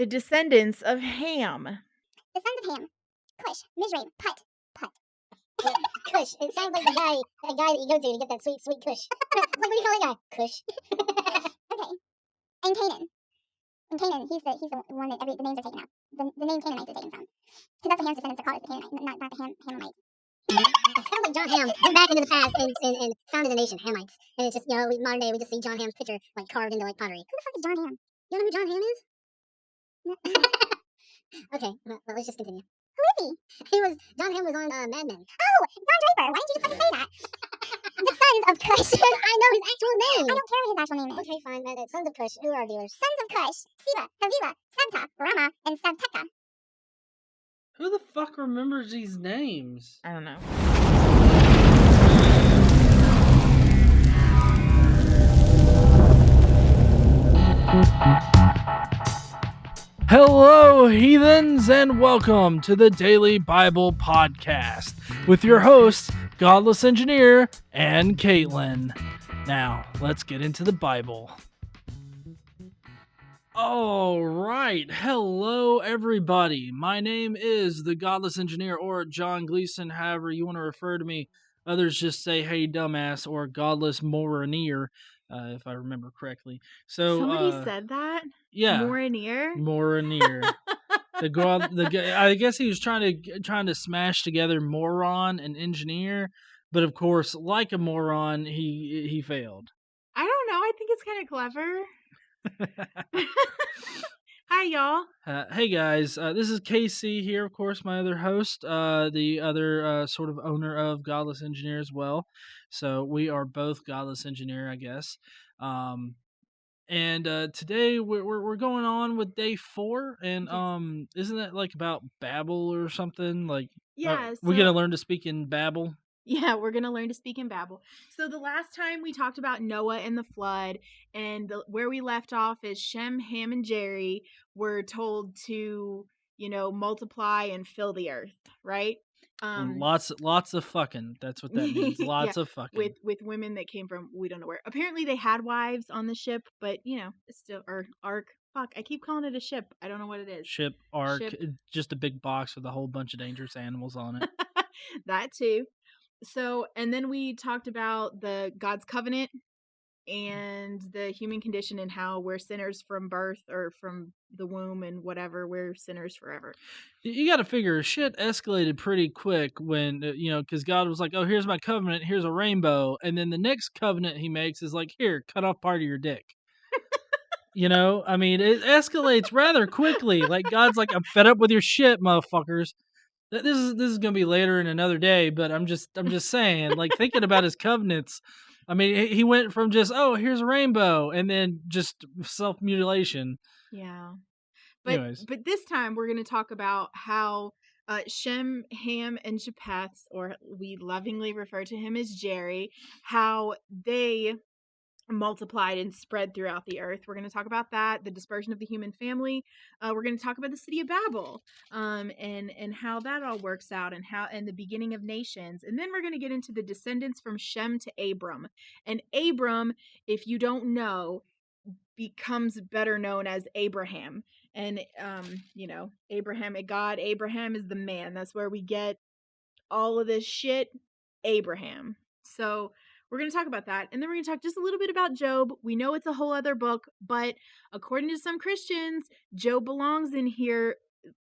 The Descendants of Ham. The sons of Ham. Kush. Mizraim. Put. Kush. It sounds like a guy that you go to get that sweet Kush. Like, what do you call that guy? Kush. Okay. And Canaan. And Canaan, he's the one that the names are taken out. The name Canaanites are taken from. Because that's what Ham's descendants are called, the Canaanites, not the Hamites. It sounds like John Ham went back into the past and founded a nation, Hamites. And it's just, modern day, we just see John Ham's picture, like, carved into, like, pottery. Who the fuck is John Ham? You know who John Ham is? Okay, well, let's just continue. Who is he? John Ham was on Mad Men. Oh, Don Draper. Why didn't you just fucking say that? The sons of Kush. I know his actual name. I don't care what his actual name is. Okay, fine. Sons of Kush. Who are our dealers? Sons of Kush. Siva, Havila, Sabta, Rama, and Sabteka. Who the fuck remembers these names? I don't know. Hello, heathens, and welcome to the Daily Bible Podcast with your hosts, Godless Engineer and Caitlin. Now, let's get into the Bible. All right. Hello, everybody. My name is the Godless Engineer, or John Gleason, however you want to refer to me. Others just say, hey, dumbass, or Godless Morineer, if I remember correctly. So Somebody said that? Yeah. Morineer? I guess he was trying to smash together moron and engineer, but of course, like a moron, he failed. I don't know. I think it's kind of clever. Hi, y'all. Hey, guys. This is KC here, of course, my other host, the other sort of owner of Godless Engineer as well. So we are both Godless Engineer, I guess. And today we're going on with day 4, and isn't that like about Babel or something? Like, yeah, we're gonna learn to speak in Babel. Yeah, we're gonna learn to speak in Babel. So the last time we talked about Noah and the flood, and where we left off is Shem, Ham, and Jerry were told to, multiply and fill the earth, right? Lots of fucking. That's what that means. Lots of fucking. With women that came from we don't know where. Apparently they had wives on the ship, but it's still or ark. Fuck, I keep calling it a ship. I don't know what it is. Ship, ark, just a big box with a whole bunch of dangerous animals on it. That too. So, and then we talked about God's covenant and the human condition and how we're sinners from birth or from the womb and whatever, we're sinners forever. You got to figure shit escalated pretty quick when, because God was like, oh, here's my covenant, here's a rainbow. And then the next covenant he makes is like, here, cut off part of your dick. I mean, it escalates rather quickly. Like God's like, I'm fed up with your shit, motherfuckers. This is gonna be later in another day, but I'm just saying, like thinking about his covenants. I mean, he went from just here's a rainbow, and then just self-mutilation. Yeah, but this time we're gonna talk about how Shem, Ham, and Japheth, or we lovingly refer to him as Jerry, how they multiplied and spread throughout the earth. We're going to talk about that, the dispersion of the human family. We're going to talk about the city of Babel, and how that all works out, and the beginning of nations. And then we're going to get into the descendants from Shem to Abram. And Abram, if you don't know, becomes better known as Abraham. And Abraham, God, Abraham is the man. That's where we get all of this shit, Abraham. So we're going to talk about that. And then we're going to talk just a little bit about Job. We know it's a whole other book, but according to some Christians, Job belongs in here.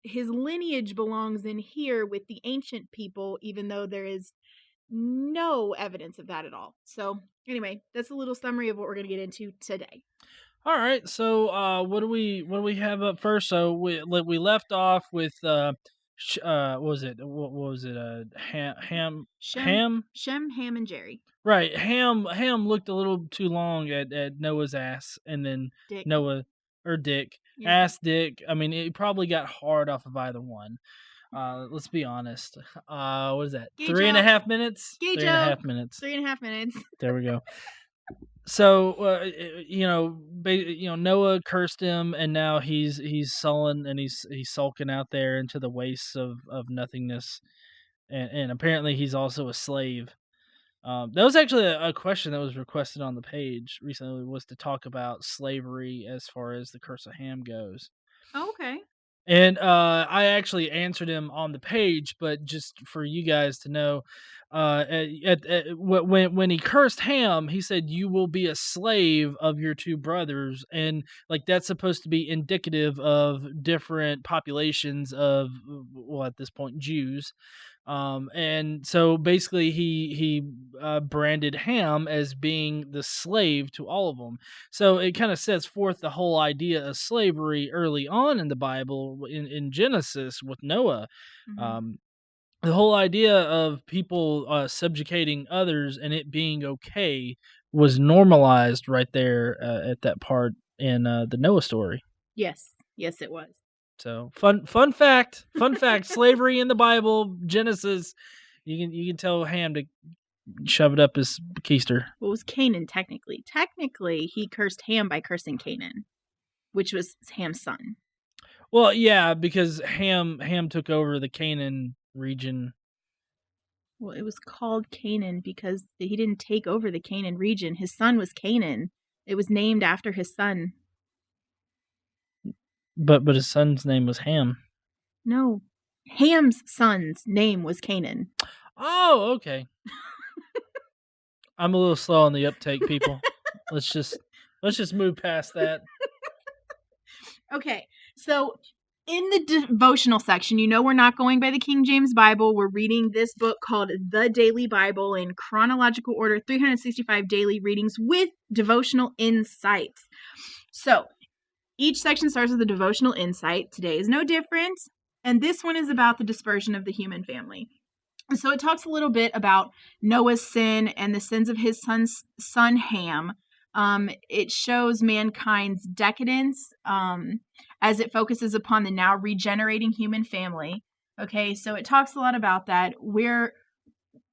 His lineage belongs in here with the ancient people, even though there is no evidence of that at all. So anyway, that's a little summary of what we're going to get into today. All right. So what do we have up first? So we left off with what was it? Ham, and Jerry. Right. Ham looked a little too long at Noah's ass, and then Dick. Dick. Yeah. Ass, Dick. I mean, it probably got hard off of either one. Let's be honest. What is that? 3.5 minutes? 3.5 minutes. 3.5 minutes. There we go. So, Noah cursed him, and now he's sullen and he's sulking out there into the wastes of nothingness, and apparently he's also a slave. That was actually a question that was requested on the page recently, was to talk about slavery as far as the curse of Ham goes. Oh, okay. And I actually answered him on the page, but just for you guys to know, when he cursed Ham, he said, "You will be a slave of your two brothers," and like that's supposed to be indicative of different populations of, well, at this point, Jews. And so basically he branded Ham as being the slave to all of them. So it kind of sets forth the whole idea of slavery early on in the Bible, in Genesis with Noah. Um, the whole idea of people subjugating others and it being okay was normalized right there at that part in the Noah story. Yes, it was. So fun fact, slavery in the Bible, Genesis, you can tell Ham to shove it up his keister. Well, it was Canaan technically. Technically, he cursed Ham by cursing Canaan, which was Ham's son. Well, yeah, because Ham took over the Canaan region. Well, it was called Canaan because he didn't take over the Canaan region. His son was Canaan. It was named after his son. But his son's name was Ham. No. Ham's son's name was Canaan. Oh, okay. I'm a little slow on the uptake, people. Let's just move past that. Okay. So in the devotional section, we're not going by the King James Bible. We're reading this book called The Daily Bible in chronological order, 365 daily readings with devotional insights. So each section starts with a devotional insight. Today is no different. And this one is about the dispersion of the human family. So it talks a little bit about Noah's sin and the sins of his son Ham. It shows mankind's decadence as it focuses upon the now regenerating human family. Okay, so it talks a lot about that. We're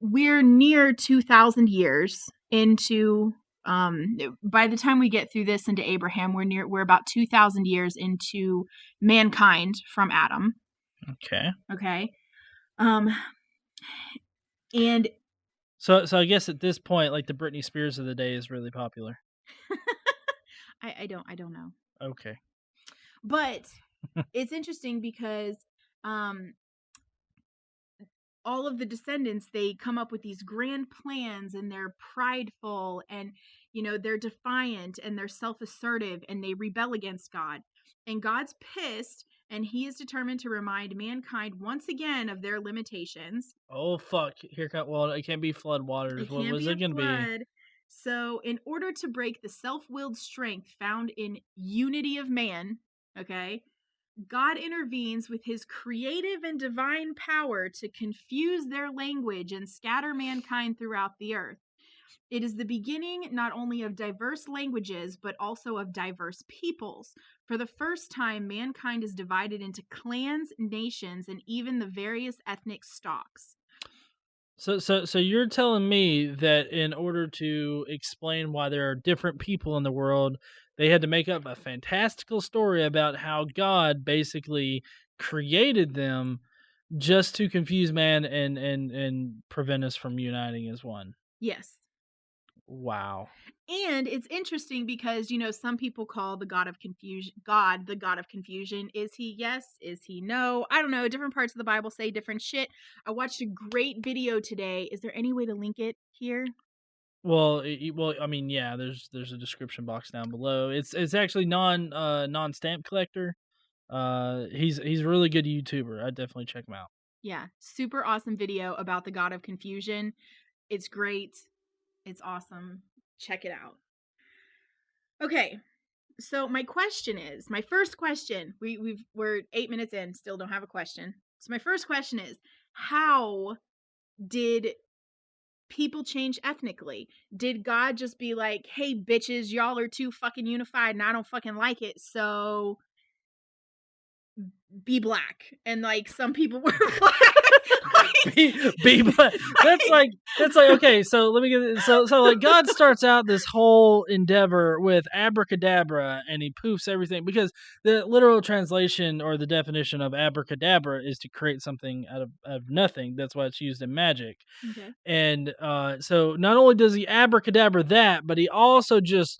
near 2,000 years into. By the time we get through this into Abraham, we're about 2,000 years into mankind from Adam. Okay. And so I guess at this point, like the Britney Spears of the day is really popular. I don't know. Okay. But it's interesting because all of the descendants, they come up with these grand plans and they're prideful and, they're defiant and they're self-assertive and they rebel against God. And God's pissed and he is determined to remind mankind once again of their limitations. Oh, fuck. Well, it can't be flood waters. What was it going to be? So in order to break the self-willed strength found in unity of man, okay, God intervenes with his creative and divine power to confuse their language and scatter mankind throughout the earth. It is the beginning not only of diverse languages, but also of diverse peoples. For the first time, mankind is divided into clans, nations, and even the various ethnic stocks. So you're telling me that in order to explain why there are different people in the world, they had to make up a fantastical story about how God basically created them just to confuse man and prevent us from uniting as one. Yes. Wow. And it's interesting because, some people call the God of confusion, God, the God of confusion. Is he yes? Is he no? I don't know. Different parts of the Bible say different shit. I watched a great video today. Is there any way to link it here? Well, I mean, yeah, there's a description box down below. It's actually NonStampCollector. He's a really good YouTuber. I'd definitely check him out. Yeah, super awesome video about the God of confusion. It's great. It's awesome. Check it out. Okay, so my first question, we're 8 minutes in, still don't have a question. So my first question is, how did people change ethnically? Did God just be like, hey bitches, y'all are too fucking unified and I don't fucking like it, so be black? And like some people were black. be black. That's like okay, so let me get it. So like God starts out this whole endeavor with abracadabra and he poofs everything, because the literal translation or the definition of abracadabra is to create something out of nothing. That's why it's used in magic. Okay. And so not only does he abracadabra that, but he also just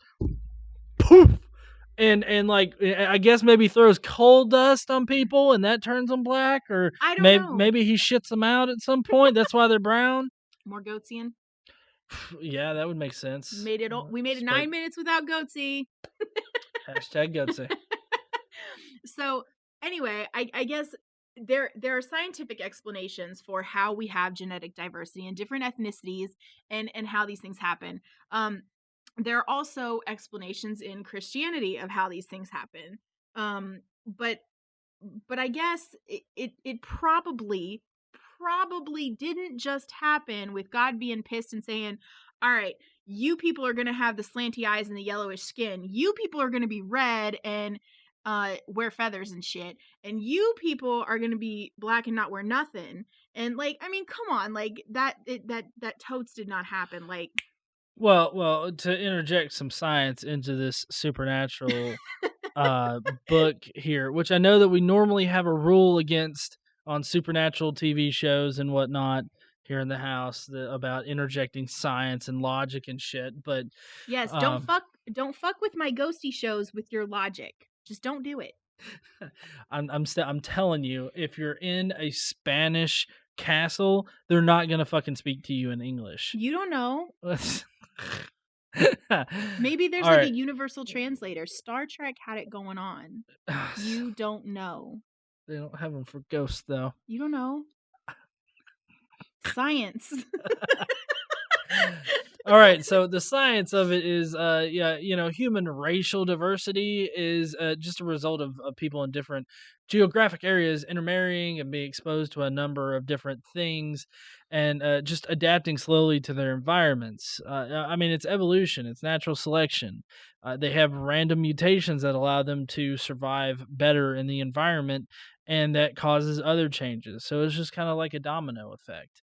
poof and like I guess maybe throws coal dust on people and that turns them black, or I don't know. Maybe he shits them out at some point. That's why they're brown. More Goatsian. Yeah, that would make sense. We made it 9 minutes without Goatsy. Hashtag Goatsy. So anyway, I guess there are scientific explanations for how we have genetic diversity in different ethnicities and how these things happen. There are also explanations in Christianity of how these things happen. But I guess it probably didn't just happen with God being pissed and saying, all right, you people are going to have the slanty eyes and the yellowish skin. You people are going to be red and wear feathers and shit. And you people are going to be black and not wear nothing. And like, I mean, come on, like that totes did not happen. Like, well, to interject some science into this supernatural book here, which I know that we normally have a rule against on supernatural TV shows and whatnot here in the house about interjecting science and logic and shit. But yes, don't fuck with my ghosty shows with your logic. Just don't do it. I'm telling you, if you're in a Spanish castle, they're not gonna fucking speak to you in English. You don't know. Maybe there's a universal translator. Star Trek had it going on. You don't know. They don't have them for ghosts, though. You don't know. Science. All right, so the science of it is, human racial diversity is just a result of people in different geographic areas intermarrying and being exposed to a number of different things and just adapting slowly to their environments. I mean, it's evolution, it's natural selection. They have random mutations that allow them to survive better in the environment, and that causes other changes. So it's just kind of like a domino effect.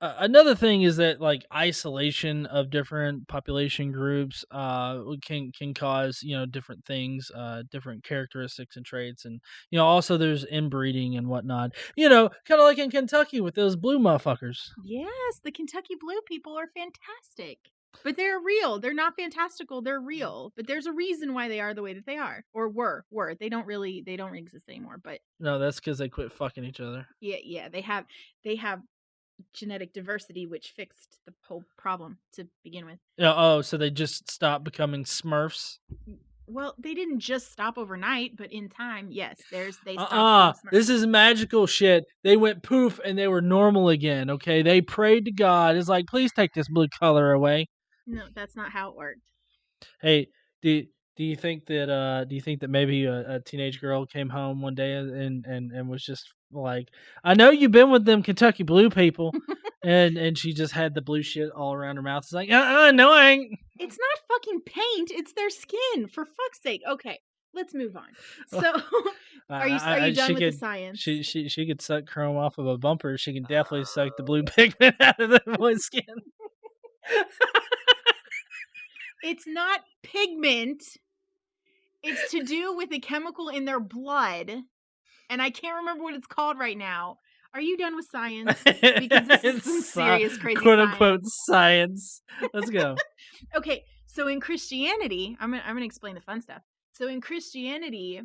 Another thing is that like isolation of different population groups can cause different things, different characteristics and traits, and also there's inbreeding and whatnot. Kind of like in Kentucky with those blue motherfuckers. Yes, the Kentucky blue people are fantastic, but they're real. They're not fantastical. They're real. But there's a reason why they are the way that they are, or were. They don't exist anymore. But no, that's because they quit fucking each other. Yeah. They have genetic diversity, which fixed the whole problem to begin with. So they just stopped becoming Smurfs? Well, they didn't just stop overnight, but in time, yes, they stopped. This is magical shit. They went poof and they were normal again. Okay, they prayed to God. It's like, please take this blue color away. No, that's not how it worked. Hey, do you think that maybe a teenage girl came home one day and was just like, I know you've been with them Kentucky blue people, and she just had the blue shit all around her mouth. It's like, no, I ain't. It's not fucking paint. It's their skin. For fuck's sake. Okay, let's move on. So, are you done with the science? She could suck chrome off of a bumper. She can definitely suck the blue pigment out of the boy's skin. It's not pigment. It's to do with a chemical in their blood. And I can't remember what it's called right now. Are you done with science? Because this is some serious crazy quote-unquote science. Let's go. Okay, so in Christianity, I'm gonna explain the fun stuff. So in Christianity,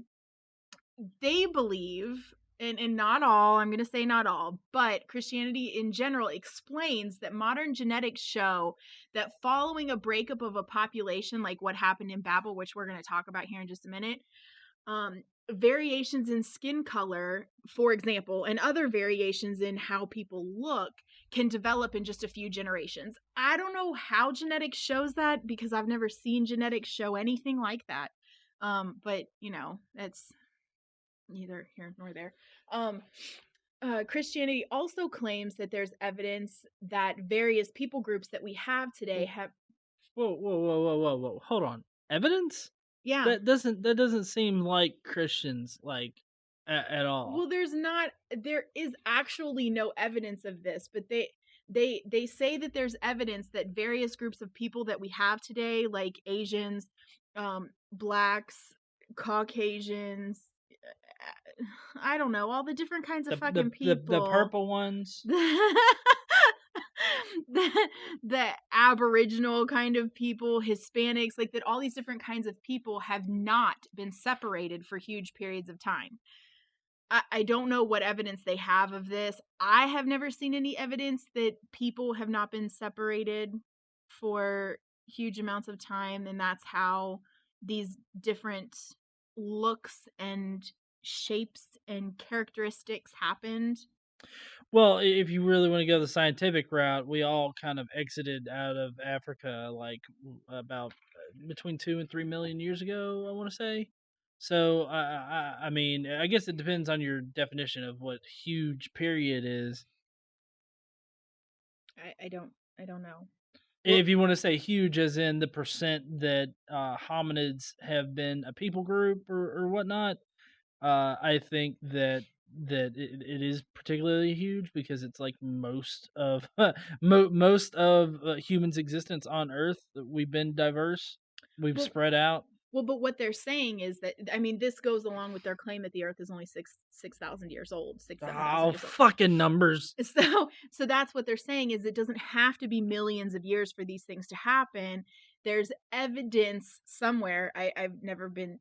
they believe, and not all, I'm going to say not all, but Christianity in general explains that modern genetics show that following a breakup of a population, like what happened in Babel, which we're going to talk about here in just a minute, variations in skin color, for example, and other variations in how people look can develop in just a few generations. I don't know how genetics shows that because I've never seen genetics show anything like that. But, that's neither here nor there. Christianity also claims that there's evidence that various people groups that we have today have. Whoa! Hold on, evidence? Yeah, that doesn't seem like Christians like at all. Well, there is actually no evidence of this, but they say that there's evidence that various groups of people that we have today, like Asians, blacks, Caucasians, I don't know, all the different kinds of fucking people. The purple ones. the Aboriginal kind of people, Hispanics, like that all these different kinds of people have not been separated for huge periods of time. I don't know what evidence they have of this. I have never seen any evidence that people have not been separated for huge amounts of time, and that's how these different looks and shapes and characteristics happened. Well, if you really want to go the scientific route, we all kind of exited out of Africa like about between 2 and 3 million years ago, I want to say. So, I mean, I guess it depends on your definition of what huge period is. I don't know. If you want to say huge, as in the percent that hominids have been a people group or whatnot, I think that it is particularly huge because it's like most of most of humans' existence on Earth. We've been diverse, we've spread out. Well, but what they're saying is that, I mean, this goes along with their claim that the Earth is only 6,000 years old. 7,000 years old. Fucking numbers. So that's what they're saying is it doesn't have to be millions of years for these things to happen. There's evidence somewhere, I've never been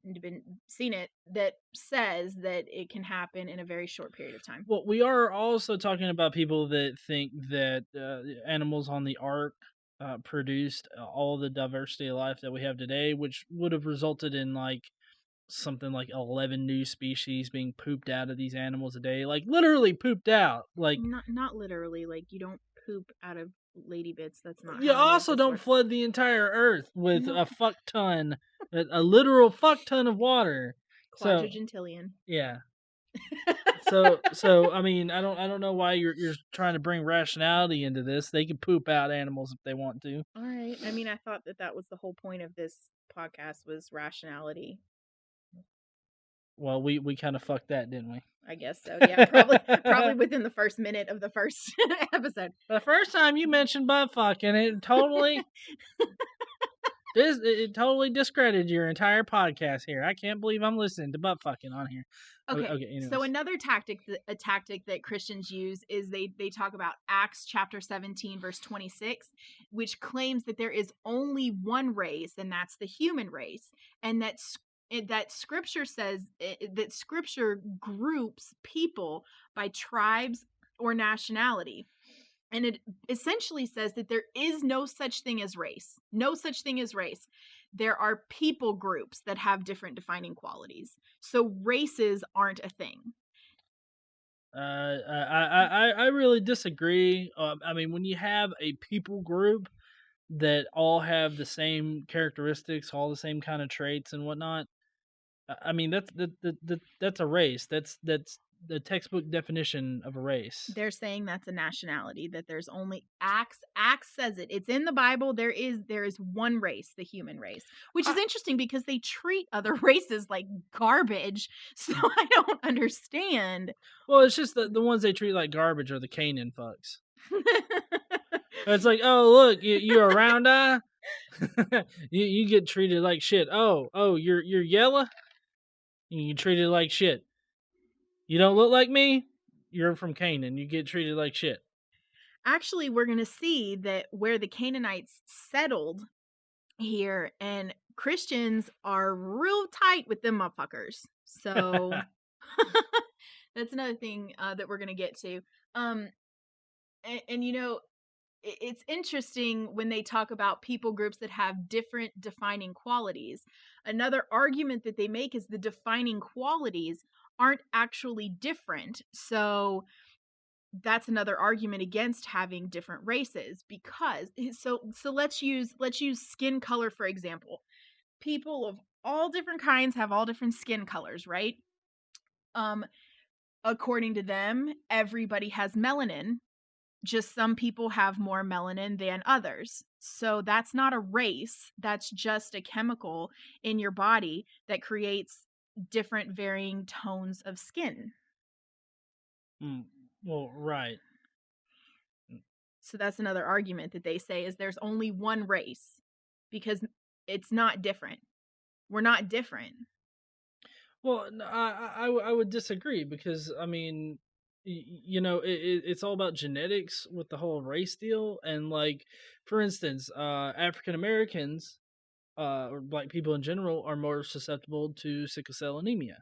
seen it, that says that it can happen in a very short period of time. Well, we are also talking about people that think that animals on the ark produced all the diversity of life that we have today, which would have resulted in like something like 11 new species being pooped out of these animals a day, like literally pooped out. Like not literally, like you don't poop out of lady bits. That's not. You also don't flood the entire Earth with a fuck ton, a literal fuck ton of water. Quadragentillion. Yeah. So I mean, I don't know why you're trying to bring rationality into this. They can poop out animals if they want to. All right. I mean, I thought that was the whole point of this podcast was rationality. Well, we kind of fucked that, didn't we? I guess so. Yeah, probably within the first minute of the first episode. The first time you mentioned butt fucking, it totally it totally discredited your entire podcast here. I can't believe I'm listening to butt fucking on here. Okay. So another tactic that Christians use is they talk about Acts chapter 17 verse 26, which claims that there is only one race, and that's the human race, and that scripture says that scripture groups people by tribes or nationality. And it essentially says that there is no such thing as race. No such thing as race. There are people groups that have different defining qualities. So races aren't a thing. I really disagree. I mean, when you have a people group that all have the same characteristics, all the same kind of traits and whatnot, I mean that's a race. That's the textbook definition of a race. They're saying that's a nationality, that there's only Acts says it. It's in the Bible. There is one race, the human race, which is interesting because they treat other races like garbage. So I don't understand. Well, it's just the ones they treat like garbage are the Canaan fucks. It's like, oh look, you're a round eye. you get treated like shit. Oh, you're yellow. You get treated like shit. You don't look like me, you're from Canaan. You get treated like shit. Actually, we're going to see that where the Canaanites settled here, and Christians are real tight with them motherfuckers. So that's another thing that we're going to get to. And you know, it's interesting when they talk about people groups that have different defining qualities. Another argument that they make is the defining qualities aren't actually different. So that's another argument against having different races, because so let's use skin color for example. People of all different kinds have all different skin colors, right? According to them, everybody has melanin. Just some people have more melanin than others. So that's not a race. That's just a chemical in your body that creates different varying tones of skin. Well, right. So that's another argument that they say is there's only one race because it's not different. We're not different. Well, I would disagree because, I mean, it's all about genetics with the whole race deal. And like, for instance, African Americans, or black people in general, are more susceptible to sickle cell anemia,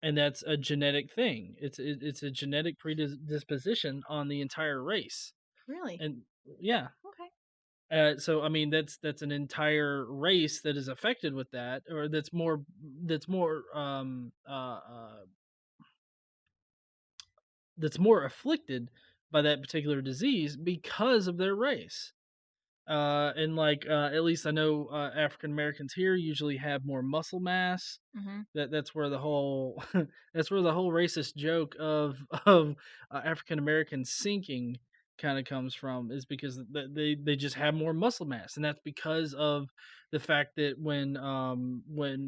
and that's a genetic thing. It's a genetic predisposition on the entire race. Really? And yeah. Okay. So I mean, that's an entire race that is affected with that, or that's more that's more afflicted by that particular disease because of their race. And like, at least I know, African Americans here usually have more muscle mass. Mm-hmm. That's where the whole that's where the whole racist joke of African Americans sinking kind of comes from, is because they just have more muscle mass, and that's because of the fact that when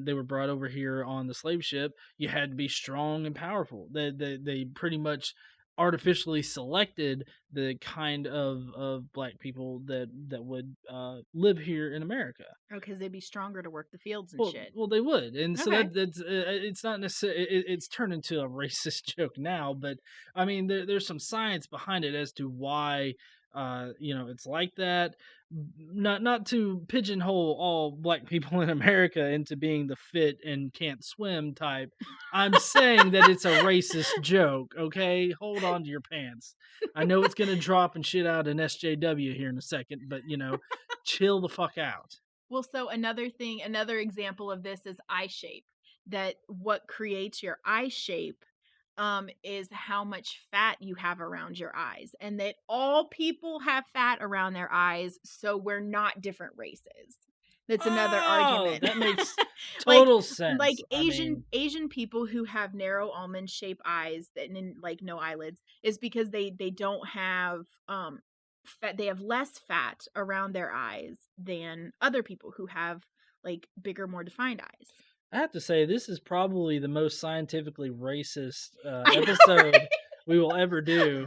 they were brought over here on the slave ship, you had to be strong and powerful. They pretty much artificially selected the kind of black people that would live here in America. Oh, because they'd be stronger to work the fields and shit. Well, they would, and so Okay. that's it's not necessarily, it's turned into a racist joke now, but I mean there's some science behind it as to why it's like that. Not to pigeonhole all black people in America into being the fit and can't swim type. I'm saying that it's a racist joke. Okay, hold on to your pants. I know it's gonna drop and shit out an SJW here in a second, but chill the fuck out. Well, so another example of this is eye shape. That what creates your eye shape is how much fat you have around your eyes, and that all people have fat around their eyes, so we're not different races. That's another argument. That makes total like, sense. Like Asian people who have narrow almond shaped eyes and like no eyelids is because they don't have fat. They have less fat around their eyes than other people who have like bigger, more defined eyes. I have to say, this is probably the most scientifically racist episode we will ever do.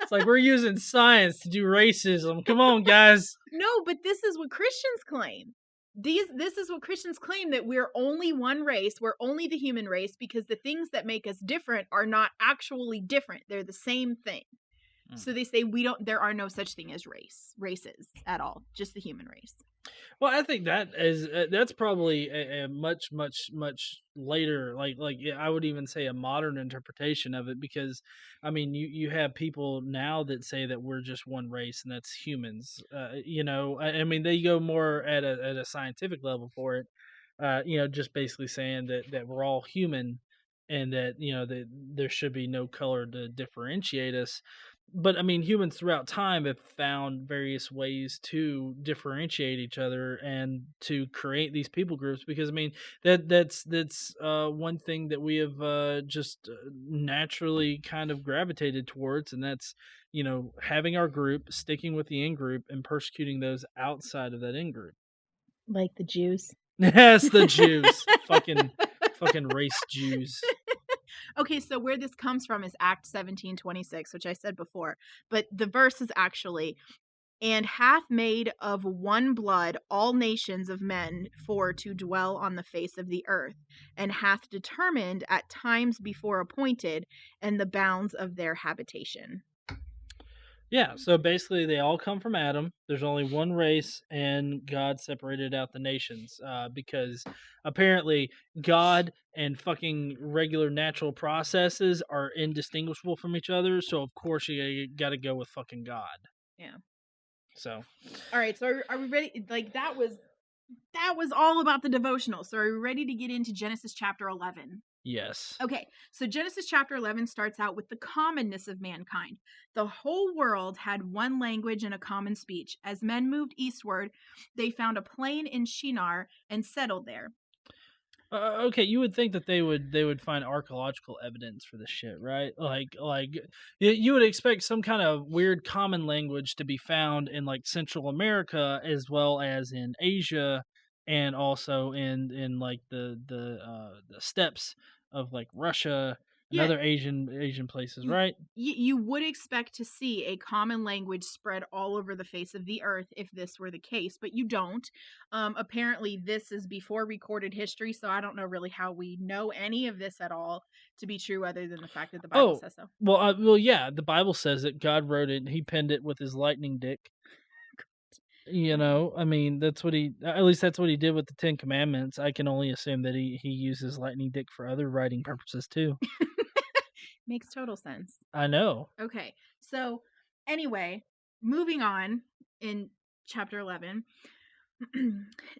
It's like we're using science to do racism. Come on, guys. No, but this is what Christians claim. This is what Christians claim, that we're only one race. We're only the human race, because the things that make us different are not actually different. They're the same thing. So they say there are no such thing as races at all, just the human race. Well, I think that's probably a much later, like I would even say a modern interpretation of it, because I mean you have people now that say that we're just one race and that's humans. I mean they go more at a scientific level for it. Just basically saying that we're all human, and that that there should be no color to differentiate us. But I mean, humans throughout time have found various ways to differentiate each other and to create these people groups, because I mean that's one thing that we have just naturally kind of gravitated towards, and that's having our group, sticking with the in group, and persecuting those outside of that in group, like the Jews. Yes, the Jews. fucking race Jews. Okay, so where this comes from is Acts 17:26, which I said before, but the verse is actually, "And hath made of one blood all nations of men for to dwell on the face of the earth, and hath determined at times before appointed, and the bounds of their habitation." Yeah, so basically they all come from Adam. There's only one race, and God separated out the nations because apparently God and fucking regular natural processes are indistinguishable from each other. So of course you got to go with fucking God. Yeah. So. All right. So are we ready? Like that was all about the devotional. So are we ready to get into Genesis chapter 11? Yes. Okay, so Genesis chapter 11 starts out with the commonness of mankind. The whole world had one language and a common speech. As men moved eastward, they found a plain in Shinar and settled there. Okay, you would think that they would find archaeological evidence for this shit, right? Like you would expect some kind of weird common language to be found in like Central America, as well as in Asia, and also in like the steppes of like Russia and other Asian places, right? You would expect to see a common language spread all over the face of the earth if this were the case, but you don't. Apparently, this is before recorded history, so I don't know really how we know any of this at all to be true, other than the fact that the Bible says so. Well, yeah, the Bible says that God wrote it, and He penned it with His lightning dick. You know, I mean, at least that's what He did with the 10 Commandments. I can only assume that he uses lightning dick for other writing purposes too. Makes total sense. I know. Okay, so anyway, moving on in chapter 11,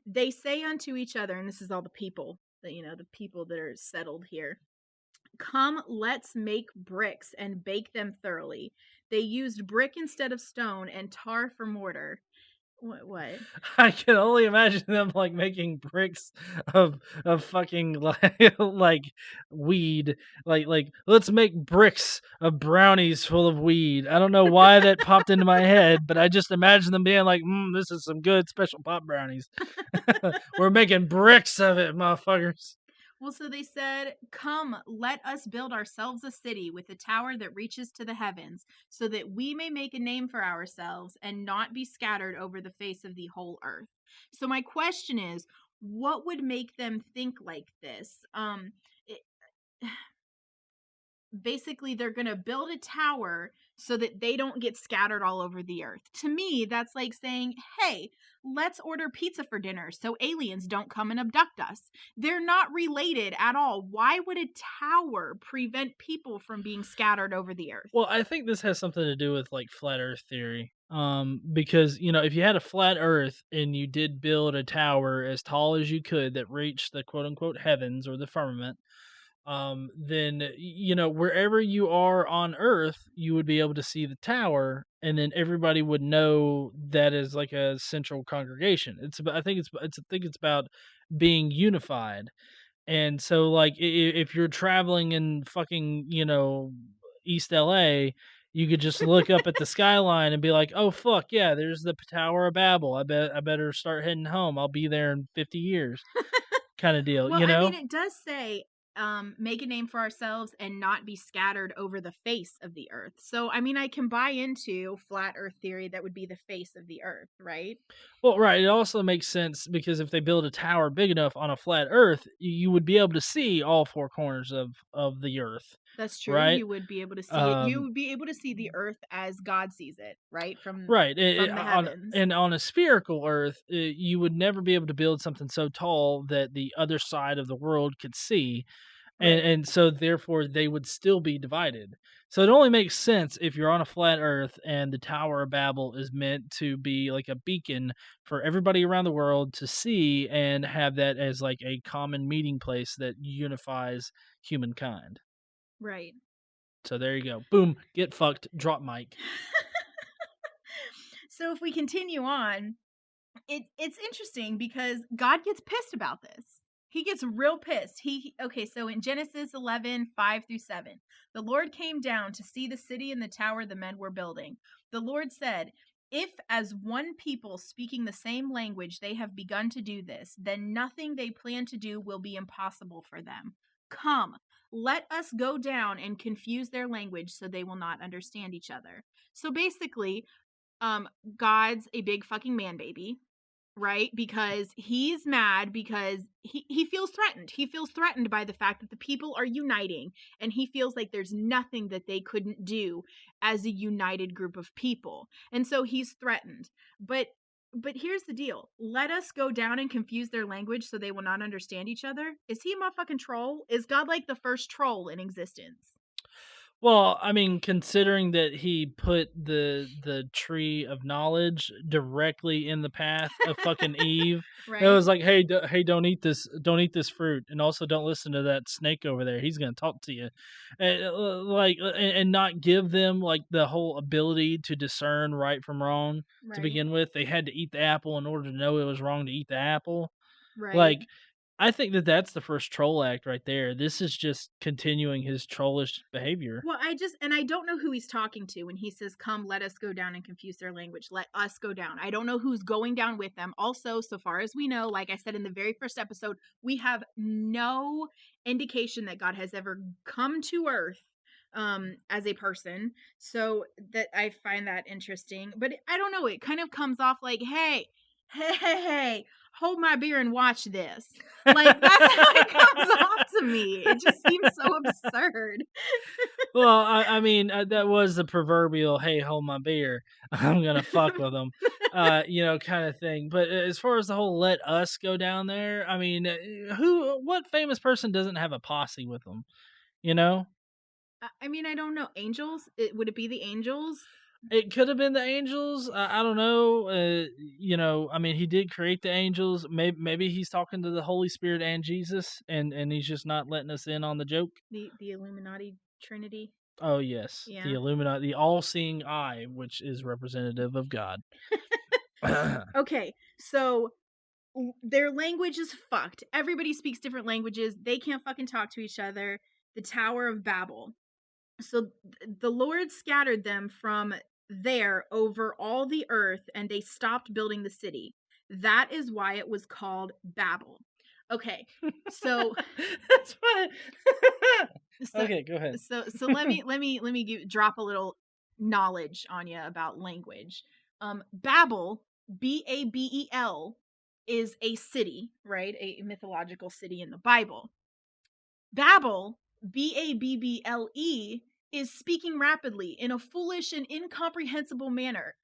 they say unto each other, and this is all the people that, the people that are settled here, come, let's make bricks and bake them thoroughly. They used brick instead of stone and tar for mortar. What? I can only imagine them like making bricks of fucking like weed. Like let's make bricks of brownies full of weed. I don't know why that popped into my head, but I just imagine them being like, this is some good special pop brownies. We're making bricks of it, motherfuckers. Well, so they said, come, let us build ourselves a city with a tower that reaches to the heavens, so that we may make a name for ourselves and not be scattered over the face of the whole earth. So my question is, what would make them think like this? Basically, they're going to build a tower so that they don't get scattered all over the earth. To me, that's like saying, hey, let's order pizza for dinner so aliens don't come and abduct us. They're not related at all. Why would a tower prevent people from being scattered over the earth? Well, I think this has something to do with like flat earth theory. Because, if you had a flat earth and you did build a tower as tall as you could that reached the quote unquote heavens or the firmament, then wherever you are on earth you would be able to see the tower, and then everybody would know that is like a central congregation. I think it's about being unified. And so like if you're traveling in fucking East LA, you could just look up at the skyline and be like, oh fuck yeah, there's the Tower of Babel. I better start heading home. I'll be there in 50 years. Kind of deal. Well, I mean, it does say make a name for ourselves and not be scattered over the face of the earth. So, I mean, I can buy into flat earth theory. That would be the face of the earth, right? Well, right. It also makes sense because if they build a tower big enough on a flat earth, you would be able to see all four corners of the earth. That's true. Right? You would be able to see it. You would be able to see the earth as God sees it, right? From the heavens. And on a spherical earth, you would never be able to build something so tall that the other side of the world could see. Right. And so therefore they would still be divided. So it only makes sense if you're on a flat earth and the Tower of Babel is meant to be like a beacon for everybody around the world to see and have that as like a common meeting place that unifies humankind. Right. So there you go. Boom. Get fucked. Drop mic. So if we continue on, it's interesting because God gets pissed about this. He gets real pissed. So in Genesis 11, 5-7, the Lord came down to see the city and the tower the men were building. The Lord said, if as one people speaking the same language they have begun to do this, then nothing they plan to do will be impossible for them. Come, let us go down and confuse their language so they will not understand each other. So basically, God's a big fucking man baby. Right? Because he's mad because he feels threatened. He feels threatened by the fact that the people are uniting, and he feels like there's nothing that they couldn't do as a united group of people. And so he's threatened. But here's the deal. Let us go down and confuse their language so they will not understand each other. Is he a motherfucking troll? Is God like the first troll in existence? Well, I mean, considering that he put the tree of knowledge directly in the path of fucking Eve, right? It was like, hey, don't eat this fruit, and also don't listen to that snake over there. He's gonna talk to you, and not give them like the whole ability to discern right from wrong to begin with. They had to eat the apple in order to know it was wrong to eat the apple. Right. Like, I think that that's the first troll act right there. This is just continuing his trollish behavior. Well, I don't know who he's talking to when he says, "Come, let us go down and confuse their language. Let us go down." I don't know who's going down with them. Also, so far as we know, like I said in the very first episode, we have no indication that God has ever come to Earth as a person. So that I find that interesting. But I don't know. It kind of comes off like, hey, hold my beer and watch this. Like, that's how it comes off to me. It just seems so absurd. Well, I mean, that was the proverbial, hey, hold my beer, I'm going to fuck with them, kind of thing. But as far as the whole let us go down there, I mean, what famous person doesn't have a posse with them, you know? I mean, I don't know. Angels? Would it be the angels? It could have been the angels. I don't know. I mean, he did create the angels. Maybe he's talking to the Holy Spirit and Jesus, and he's just not letting us in on the joke. The Illuminati Trinity. Oh yes, yeah. The Illuminati, the all-seeing eye, which is representative of God. Okay, so their language is fucked. Everybody speaks different languages. They can't fucking talk to each other. The Tower of Babel. So the Lord scattered them from there over all the earth, and they stopped building the city. That is why it was called Babel. Okay, so that's what. Okay, go ahead. So let me drop a little knowledge on you about language. Babel, Babel, is a city, right? A mythological city in the Bible. Babel, Babble, is speaking rapidly in a foolish and incomprehensible manner.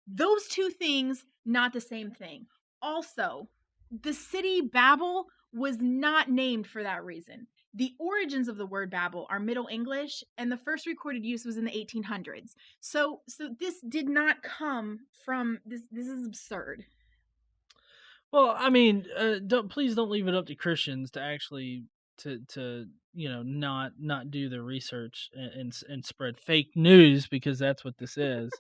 Those two things, not the same thing. Also, the city Babel was not named for that reason. The origins of the word Babel are Middle English, and the first recorded use was in the 1800s. So this did not come from this. This is absurd. Well, I mean, please don't leave it up to Christians to actually to not do the research and spread fake news, because that's what this is.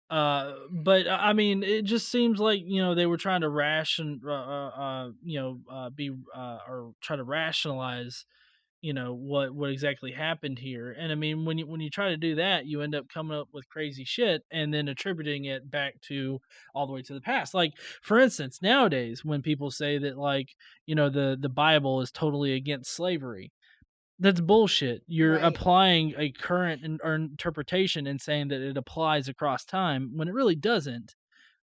But I mean, it just seems like they were trying to try to rationalize what exactly happened here. And I mean, when you try to do that, you end up coming up with crazy shit and then attributing it back to all the way to the past. Like, for instance, nowadays when people say that, like, the Bible is totally against slavery, that's bullshit. You're Right. applying a current interpretation and saying that it applies across time when it really doesn't.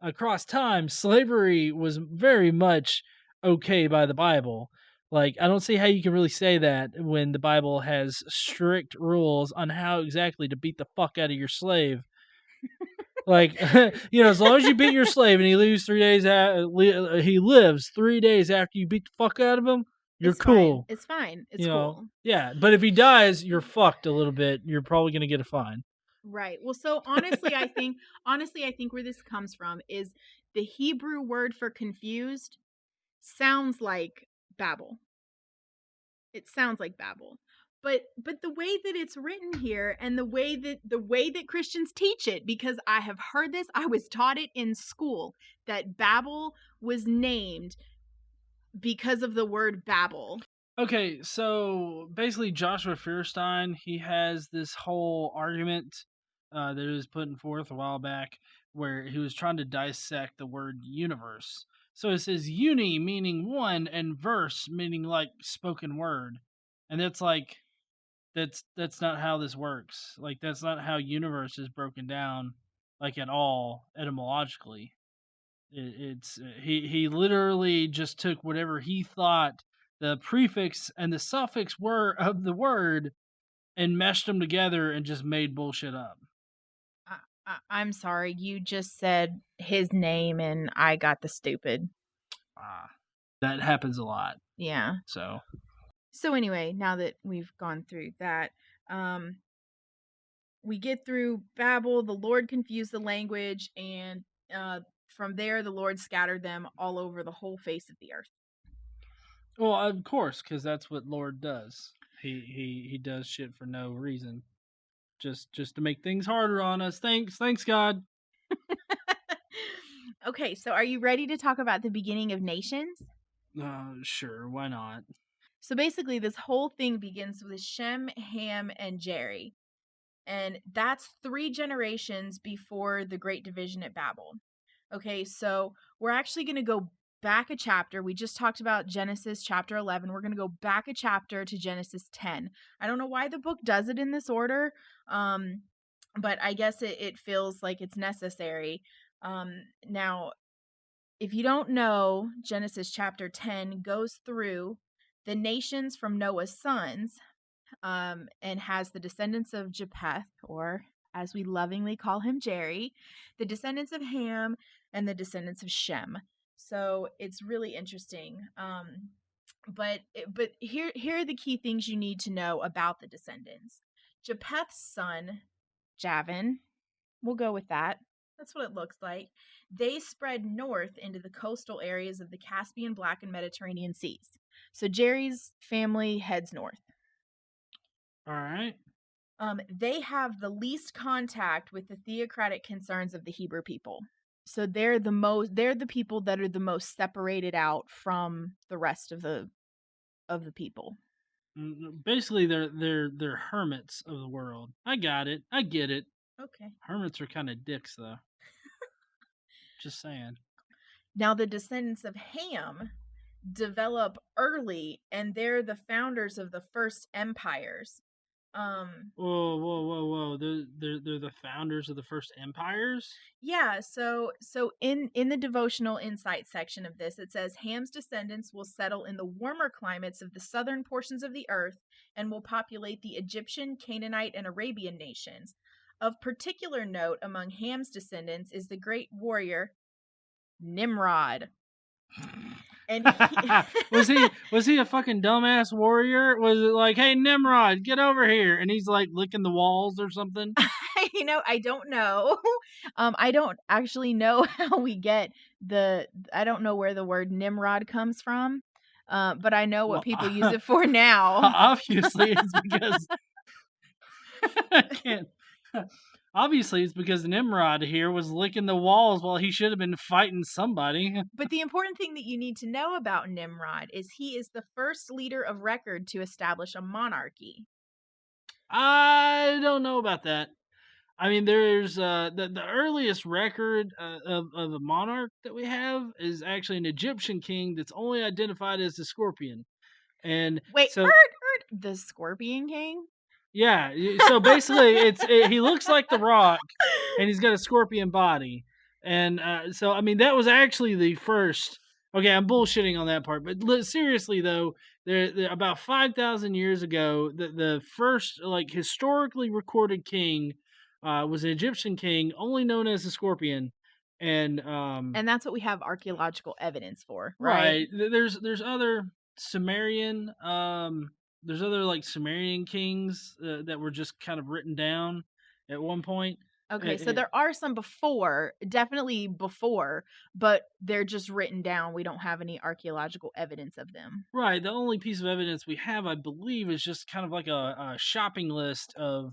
Across time, slavery was very much okay by the Bible. Like, I don't see how you can really say that when the Bible has strict rules on how exactly to beat the fuck out of your slave. Like, as long as you beat your slave and he lives 3 days he lives 3 days after you beat the fuck out of him, you're cool. It's fine. It's cool. Yeah, but if he dies, you're fucked a little bit. You're probably going to get a fine. Right. Well, so honestly, I think where this comes from is the Hebrew word for confused sounds like Babel. It sounds like Babel. But the way that it's written here, and the way that Christians teach it, because I have heard this, I was taught it in school, that Babel was named because of the word Babel. Okay, so basically Joshua Feuerstein, he has this whole argument that he was putting forth a while back where he was trying to dissect the word universe. So it says uni meaning one and verse meaning like spoken word. And that's like that's not how this works. Like, that's not how universe is broken down, like, at all etymologically. He literally just took whatever he thought the prefix and the suffix were of the word and meshed them together and just made bullshit up. I'm sorry, you just said his name and I got the stupid. That happens a lot. Yeah. So anyway, now that we've gone through that, we get through Babel, the Lord confused the language, and from there the Lord scattered them all over the whole face of the earth. Well, of course, because that's what Lord does. He does shit for no reason. Just to make things harder on us. Thanks God. Okay, so are you ready to talk about the beginning of nations? Sure, why not? So basically, this whole thing begins with Shem, Ham, and Jerry. And that's 3 generations before the Great Division at Babel. Okay, so we're actually going to go back a chapter. We just talked about Genesis chapter 11. We're going to go back a chapter to Genesis 10. I don't know why the book does it in this order, but I guess it feels like it's necessary. Now, if you don't know, Genesis chapter 10 goes through the nations from Noah's sons, and has the descendants of Japheth, or as we lovingly call him, Jerry, the descendants of Ham, and the descendants of Shem. So it's really interesting. But here are the key things you need to know about the descendants. Japheth's son, Javan, we'll go with that. That's what it looks like. They spread north into the coastal areas of the Caspian, Black, and Mediterranean seas. So Jerry's family heads north. All right. They have the least contact with the theocratic concerns of the Hebrew people. So they're the people that are the most separated out from the rest of the people. Basically, they're hermits of the world. I got it. I get it. Okay. Hermits are kind of dicks, though. Just saying. Now, the descendants of Ham develop early, and they're the founders of the first empires. Whoa! They're the founders of the first empires. Yeah. So in the devotional insight section of this, it says Ham's descendants will settle in the warmer climates of the southern portions of the earth and will populate the Egyptian, Canaanite, and Arabian nations. Of particular note among Ham's descendants is the great warrior Nimrod. And was he a fucking dumbass warrior? Was it like, hey Nimrod, get over here, and he's like licking the walls or something? I don't know. I don't actually know how we get I don't know where the word Nimrod comes from. But I know what people use it for now. Obviously, it's because I can't. Obviously, it's because Nimrod here was licking the walls while he should have been fighting somebody. But the important thing that you need to know about Nimrod is he is the first leader of record to establish a monarchy. I don't know about that. I mean, there's the earliest record of a monarch that we have is actually an Egyptian king that's only identified as the Scorpion. And wait, the Scorpion King? Yeah, so basically, he looks like the Rock, and he's got a scorpion body, and so I mean that was actually the first. Okay, I'm bullshitting on that part, but seriously though, there about 5,000 years ago, the first like historically recorded king was an Egyptian king, only known as the Scorpion, and that's what we have archaeological evidence for, right? There's other Sumerian. There's other like Sumerian kings that were just kind of written down at one point. Okay, so there are some definitely before, but they're just written down. We don't have any archaeological evidence of them. Right. The only piece of evidence we have, I believe, is just kind of like a shopping list of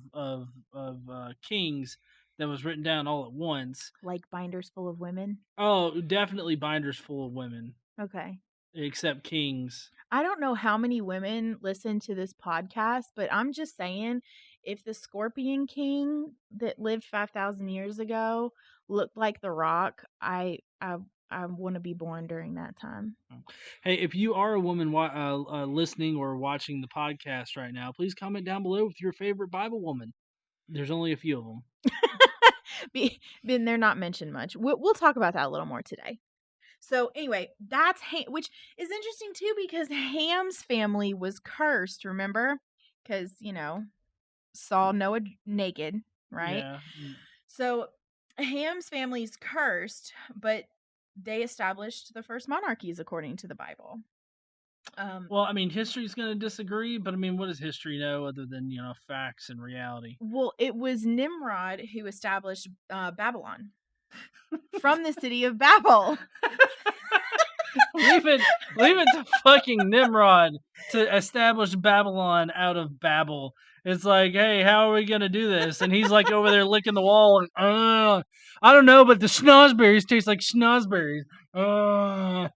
kings that was written down all at once. Like binders full of women? Oh, definitely binders full of women. Okay. Except kings. I don't know how many women listen to this podcast, but I'm just saying, if the Scorpion King that lived 5,000 years ago looked like the Rock, I want to be born during that time. Hey, if you are a woman listening or watching the podcast right now, please comment down below with your favorite Bible woman. There's only a few of them. They're not mentioned much. We'll talk about that a little more today. So anyway, that's Ham, which is interesting too because Ham's family was cursed, remember? Because, saw Noah naked, right? Yeah. So Ham's family's cursed, but they established the first monarchies according to the Bible. Well, I mean, history's going to disagree, but I mean, what does history know other than, facts and reality? Well, it was Nimrod who established Babylon from the city of Babel. leave it to fucking Nimrod to establish Babylon out of Babel. It's like, hey, how are we gonna do this? And he's like over there licking the wall. And, I don't know, but the schnozberries taste like schnozberries. I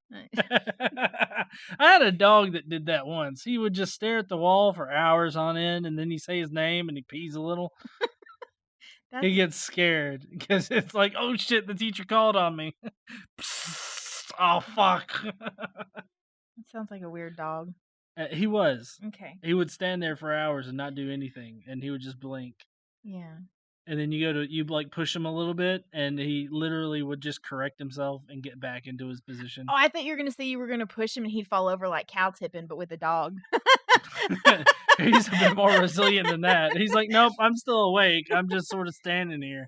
had a dog that did that once. He would just stare at the wall for hours on end, and then he say his name and he pees a little. He gets scared because it's like, oh shit, the teacher called on me. Oh fuck. That sounds like a weird dog. He was. Okay. He would stand there for hours and not do anything, and he would just blink. Yeah. And then you like push him a little bit, and he literally would just correct himself and get back into his position. Oh, I thought you were gonna say you were gonna push him and he'd fall over like cow tipping, but with a dog. He's a bit more resilient than that. He's like, nope, I'm still awake. I'm just sort of standing here.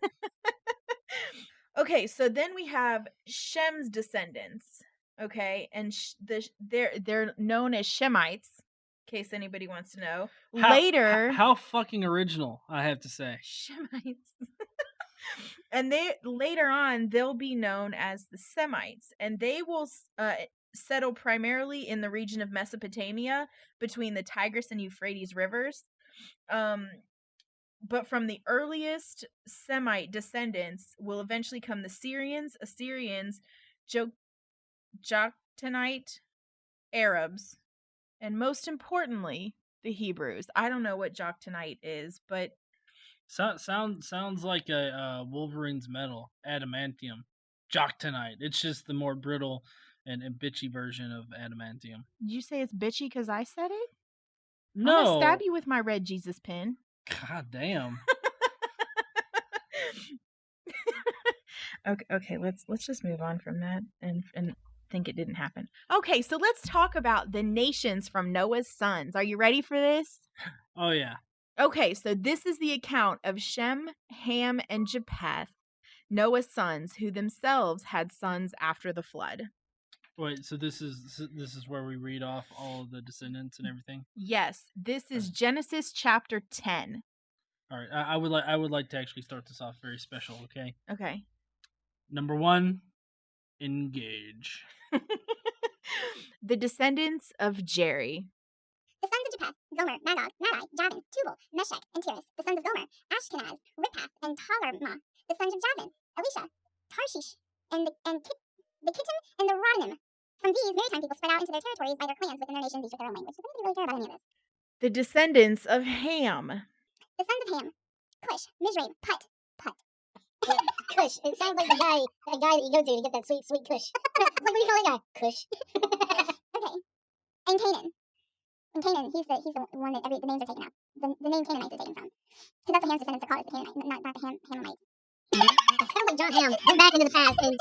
Okay, so then we have Shem's descendants. Okay, and they're known as Shemites, in case anybody wants to know. How fucking original, I have to say. Shemites. And later on they'll be known as the Semites, and they will settle primarily in the region of Mesopotamia between the Tigris and Euphrates rivers. But from the earliest Semite descendants will eventually come the Syrians, Assyrians, Joktanite Arabs, and most importantly, the Hebrews. I don't know what Joktanite is, but sounds like a Wolverine's metal, adamantium. Joktanite. It's just the more brittle and bitchy version of adamantium. Did you say it's bitchy because I said it? No. I'm gonna stab you with my red Jesus pin. God damn. Okay, let's just move on from that and think it didn't happen. Okay, so let's talk about the nations from Noah's sons. Are you ready for this? Oh yeah. Okay, so this is the account of Shem, Ham, and Japheth, Noah's sons, who themselves had sons after the flood. Wait, so this is where we read off all of the descendants and everything? Yes, this is Genesis chapter 10. All right, I would like to actually start this off very special, okay? Okay. Number 1, engage. The descendants of Jerry. The sons of Japheth, Gomer, Magog, Madai, Javan, Tubal, Meshech, and Tiras. The sons of Gomer, Ashkenaz, Riphath, and Togarmah. The sons of Javan, Elisha, Tarshish, and the Kittim and the Rodanim. From these, maritime people spread out into their territories by their clans within their nations, each with their own language. Does anybody really care about any of this? The descendants of Ham. The sons of Ham, Kush, Mizraim, Put. Kush. It sounds like the guy that you go to get that sweet, sweet Kush. Like, what do you call that guy? Kush. Okay. And Canaan. And Canaan, he's the one that the names are taken out. The name Canaanites is taken from. Because that's what Ham's descendants are called, the Canaanites, not the Hamites. It sounds like John Ham went back into the past and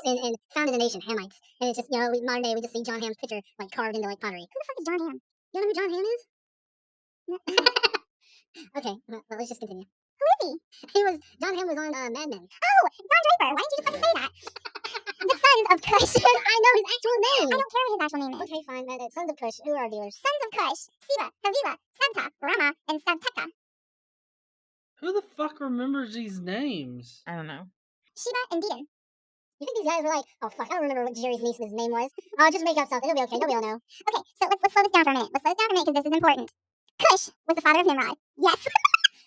founded a nation, Hamites. And it's just, modern day, we just see John Ham's picture, like, carved into, like, pottery. Who the fuck is John Ham? You know who John Ham is? Okay, well, let's just continue. Who is he? John Ham was on Mad Men. Oh, Don Draper. Why didn't you just fucking say that? The sons of Kush. I know his actual name. I don't care what his actual name is. Okay, fine. Sons of Kush. Who are our dealers? Sons of Kush. Siva, Havila, Sabta, Rama, and Sabteka. Who the fuck remembers these names? I don't know. Sheba and Dedan. You think these guys were like, oh fuck, I don't remember what Jerry's niece's name was. Oh, just make up something. It'll be okay. Nobody will know. Okay, so let's slow this down for a minute. Because this is important. Kush was the father of Nimrod. Yes.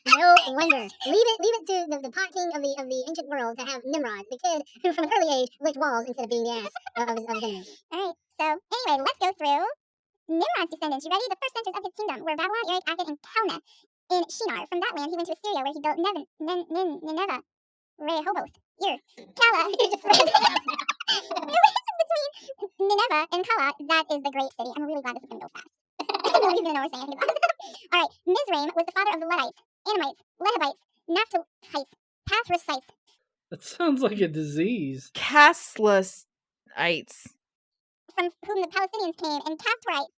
No wonder. Leave it to the pot king of the ancient world to have Nimrod, the kid who from an early age licked walls instead of being the ass of his enemies. Alright, so anyway, let's go through Nimrod's descendants. You ready? The first centers of his kingdom were Babylon, Erech, Akkad, and Calneh in Shinar. From that land he went to Assyria, where he built Nineveh, Rehoboth, Kala. Between Nineveh and Kala, that is the great city. I'm really glad this is going to go fast. Nobody's going to know we're saying anything. Alright, Mizraim was the father of the Luddites, Anamites, Lehabites, Naphtalites, Pathrusites. That sounds like a disease. Caslusites. From whom the Palestinians came, and Caphtorites.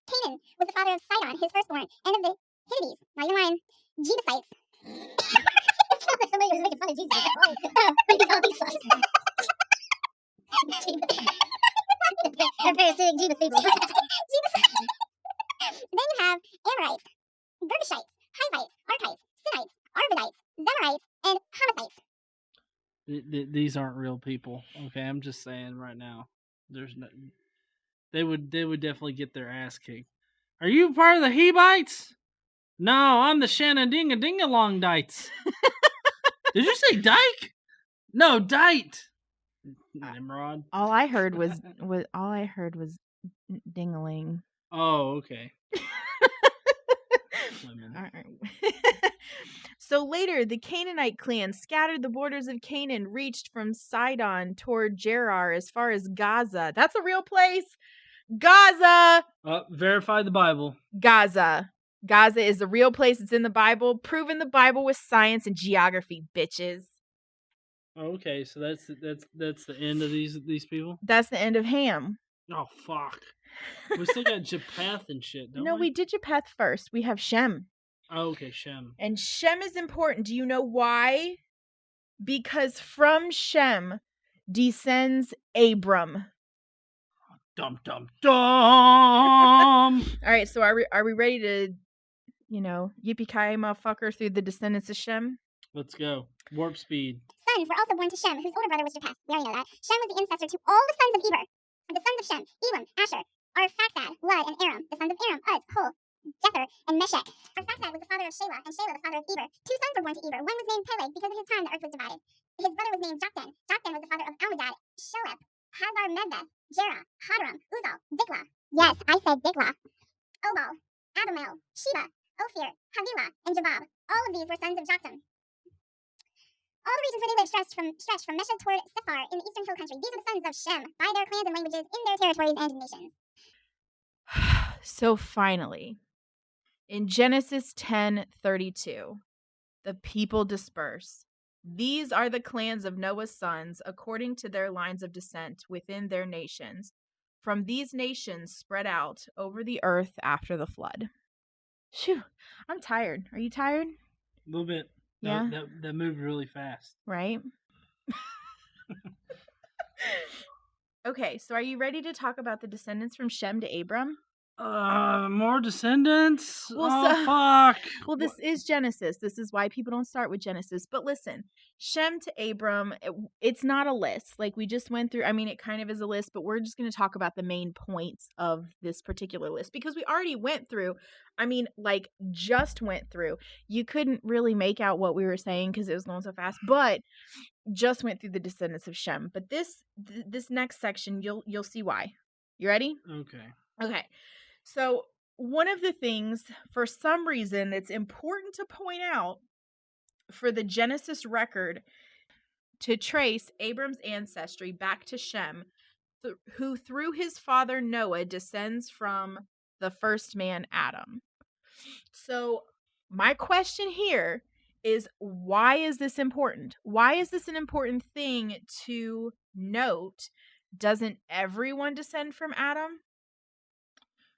Canaan was the father of Sidon, his firstborn, and of the Hittites. Now you're lying. Jebusites. It sounds like somebody was making fun of Jesus. They're parasitic Jebus people. Then you have Amorites, Girgashites, Hivites, Archites, Sinites, Arvadites, Zemarites, and Hamathites. These aren't real people. Okay, I'm just saying right now. There's no. They would definitely get their ass kicked. Are you part of the Hivites? No, I'm the Shanna-ding-a-ding-along dites. Did you say dyke? No, dite. Nimrod. All I heard was dingaling. Oh, okay. All right. So later, the Canaanite clan scattered the borders of Canaan, reached from Sidon toward Gerar as far as Gaza. That's a real place. Gaza. Verify the Bible. Gaza. Gaza is a real place. It's in the Bible. Proven the Bible with science and geography, bitches. Okay, so that's the end of these people. That's the end of Ham. Oh fuck. We still got Japheth and shit, don't we? No, we did Japheth first. We have Shem. Oh, okay, Shem. And Shem is important. Do you know why? Because from Shem descends Abram. Dum dum dum. All right, so are we ready to, yippee-ki-yay motherfucker through the Descendants of Shem? Let's go. Warp speed. Sons were also born to Shem, whose older brother was Japheth. We already know that. Shem was the ancestor to all the sons of Eber. The sons of Shem, Elam, Asher, Arphaxad, Lud, and Aram. The sons of Aram, Uz, Hul, Jether, and Meshech. Arphaxad was the father of Shelah, and Shelah the father of Eber. Two sons were born to Eber. One was named Peleg because of his time the earth was divided. His brother was named Joktan. Joktan was the father of Almodad, Shelep, Hazar Meveth, Jerah, Hadoram, Uzal, Diklah. Yes, I said Diklah. Obal, Abamel, Sheba, Ophir, Havilah, and Jabab. All of these were sons of Joktan. All the regions where they lived stretched from Mesha toward Sephar in the eastern hill country. These are the sons of Shem, by their clans and languages, in their territories and nations. So finally, in Genesis 10:32, the people disperse. These are the clans of Noah's sons, according to their lines of descent within their nations. From these nations spread out over the earth after the flood. Phew, I'm tired. Are you tired? A little bit. Yeah. That moved really fast. Right? Okay, so are you ready to talk about the descendants from Shem to Abram? More descendants? Well, fuck. Well, this is Genesis. This is why people don't start with Genesis. But listen, Shem to Abram, it's not a list. Like we just went through. I mean, it kind of is a list, but we're just going to talk about the main points of this particular list because we already went through. I mean, like just went through. You couldn't really make out what we were saying because it was going so fast, but just went through the descendants of Shem. But this next section, you'll see why. You ready? Okay. So one of the things, for some reason, it's important to point out for the Genesis record to trace Abram's ancestry back to Shem, who through his father Noah descends from the first man Adam. So my question here is, why is this important? Why is this an important thing to note? Doesn't everyone descend from Adam?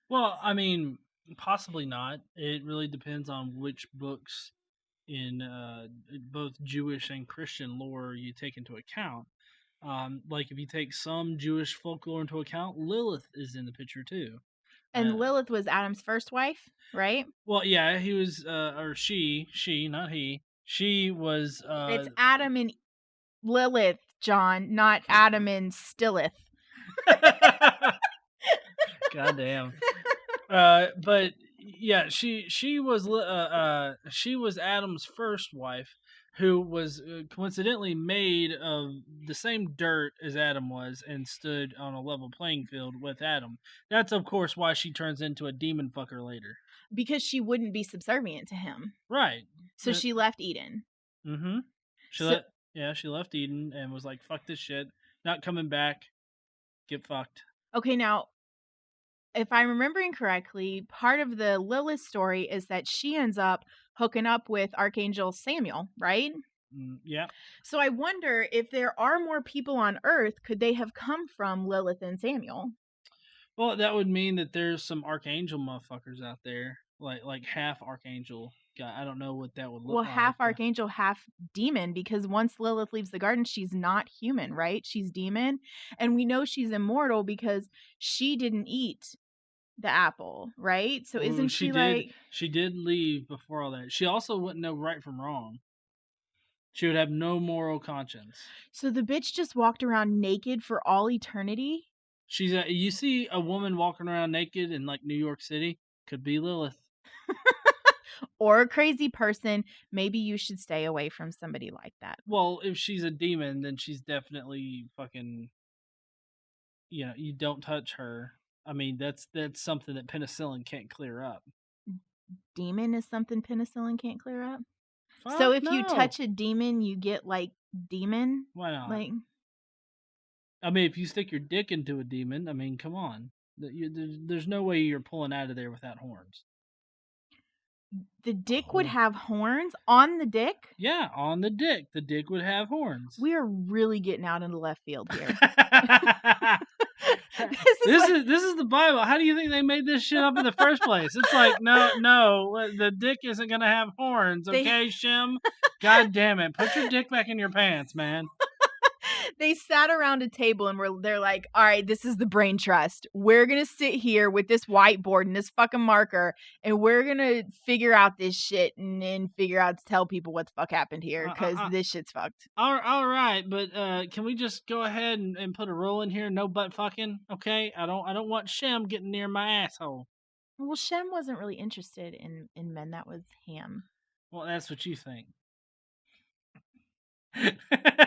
Well, I mean, possibly not. It really depends on which books in both Jewish and Christian lore you take into account. Like if you take some Jewish folklore into account, Lilith is in the picture too. And Lilith was Adam's first wife, right? Well, yeah, he was, or she, not he. She was. It's Adam and Lilith, John, not Adam and Stillith. Goddamn. But yeah, she was Adam's first wife, who was coincidentally made of the same dirt as Adam was and stood on a level playing field with Adam. That's of course why she turns into a demon fucker later. Because she wouldn't be subservient to him. Right. So she left Eden. Mm-hmm. She left Eden and was like, fuck this shit. Not coming back. Get fucked. Okay, now, if I'm remembering correctly, part of the Lilith story is that she ends up hooking up with Archangel Samuel, right? Yeah. So I wonder if there are more people on Earth, could they have come from Lilith and Samuel? Well, that would mean that there's some Archangel motherfuckers out there, like half Archangel guy. I don't know what that would look like. Well, half Archangel, half demon, because once Lilith leaves the garden, she's not human, right? She's demon. And we know she's immortal because she didn't eat the apple, right? So isn't she like... She did leave before all that. She also wouldn't know right from wrong. She would have no moral conscience. So the bitch just walked around naked for all eternity? You see a woman walking around naked in like New York City, could be Lilith. or a crazy person, maybe you should stay away from somebody like that. Well, if she's a demon, then she's definitely fucking, you don't touch her. I mean, that's something that penicillin can't clear up. Demon is something penicillin can't clear up? Fuck so if no. you touch a demon, you get, like, demon? Why not? Like, I mean, if you stick your dick into a demon, I mean, come on. There's no way you're pulling out of there without horns. the dick would have horns on the dick? Yeah, on the dick. The dick would have horns. We are really getting out into left field here. This is the Bible. How do you think they made this shit up in the first place? It's like, no, the dick isn't gonna have horns, okay, Shem? God damn it. Put your dick back in your pants, man. They sat around a table and they're like, all right, this is the brain trust. We're going to sit here with this whiteboard and this fucking marker, and we're going to figure out this shit and then figure out to tell people what the fuck happened here, because this shit's fucked. All right, but can we just go ahead and put a rule in here? No butt fucking, okay? I don't want Shem getting near my asshole. Well, Shem wasn't really interested in men. That was Ham. Well, that's what you think.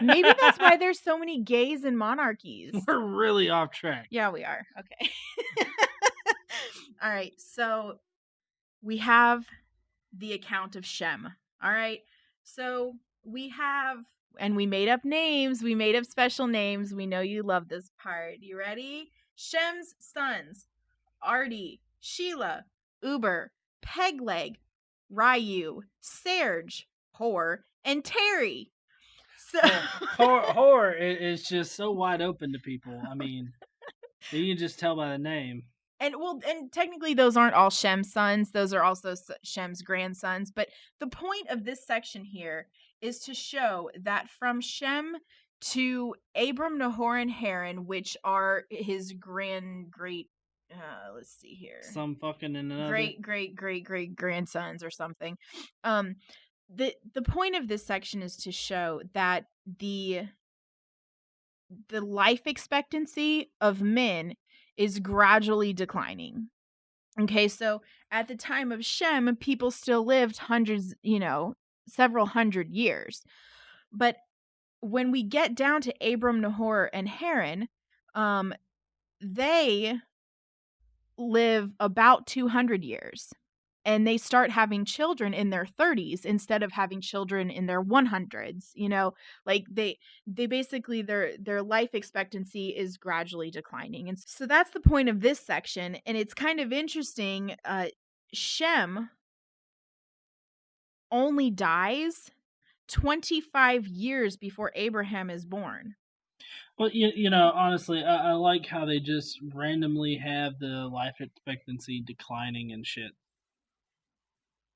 Maybe that's why there's so many gays in monarchies. We're really off track. Yeah, we are. Okay. All right. So we have the account of Shem. All right. So we have, and we made up names. We made up special names. We know you love this part. You ready? Shem's sons: Artie, Sheila, Uber, Pegleg, Ryu, Serge, Whore, and Terry. So Whore is just so wide open to people. I mean, you can just tell by the name. And technically those aren't all Shem's sons. Those are also Shem's grandsons. But the point of this section here is to show that from Shem to Abram, Nahor, and Haran, which are his let's see here. Some fucking another. Great grandsons or something. The point of this section is to show that the life expectancy of men is gradually declining. Okay, so at the time of Shem, people still lived several hundred years. But when we get down to Abram, Nahor, and Haran, they live about 200 years. And they start having children in their 30s instead of having children in their 100s. Like they basically, their life expectancy is gradually declining. And so that's the point of this section. And it's kind of interesting. Shem only dies 25 years before Abraham is born. Well, honestly, I like how they just randomly have the life expectancy declining and shit.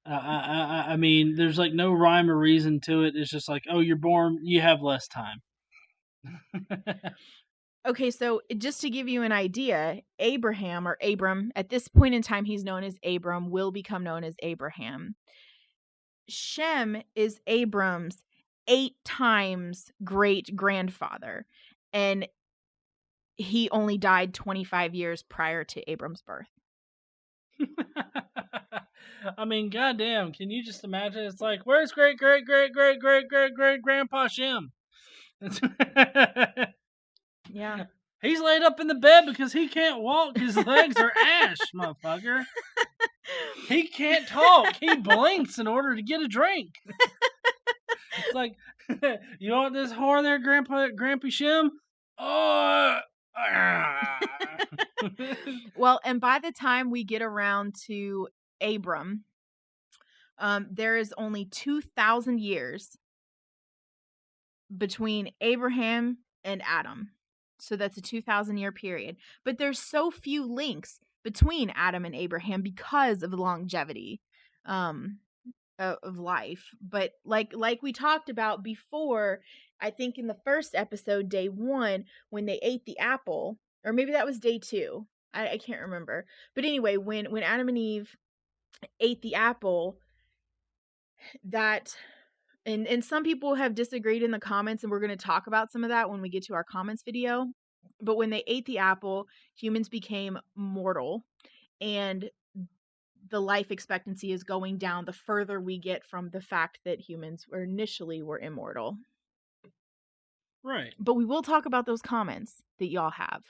I mean, there's like no rhyme or reason to it. It's just like, oh, you're born, you have less time. Okay, so just to give you an idea, Abraham, or Abram, at this point in time, he's known as Abram, will become known as Abraham. Shem is Abram's 8 times great grandfather, and he only died 25 years prior to Abram's birth. I mean, goddamn, can you just imagine? It's like, where's great grandpa Shem? Yeah. He's laid up in the bed because he can't walk. His legs are ash, motherfucker. He can't talk. He blinks in order to get a drink. It's like, you want this whore there, Grampy Shem? Oh. Well, and by the time we get around to Abram, there is only 2,000 years between Abraham and Adam. So that's a 2,000-year period. But there's so few links between Adam and Abraham because of the longevity of life. But like we talked about before, I think in the first episode, day 1, when they ate the apple, or maybe that was day 2. I can't remember. But anyway, when Adam and Eve ate the apple, that and some people have disagreed in the comments, and we're going to talk about some of that when we get to our comments video. But when they ate the apple, humans became mortal, and the life expectancy is going down the further we get from the fact that humans initially were immortal. Right. But we will talk about those comments that y'all have.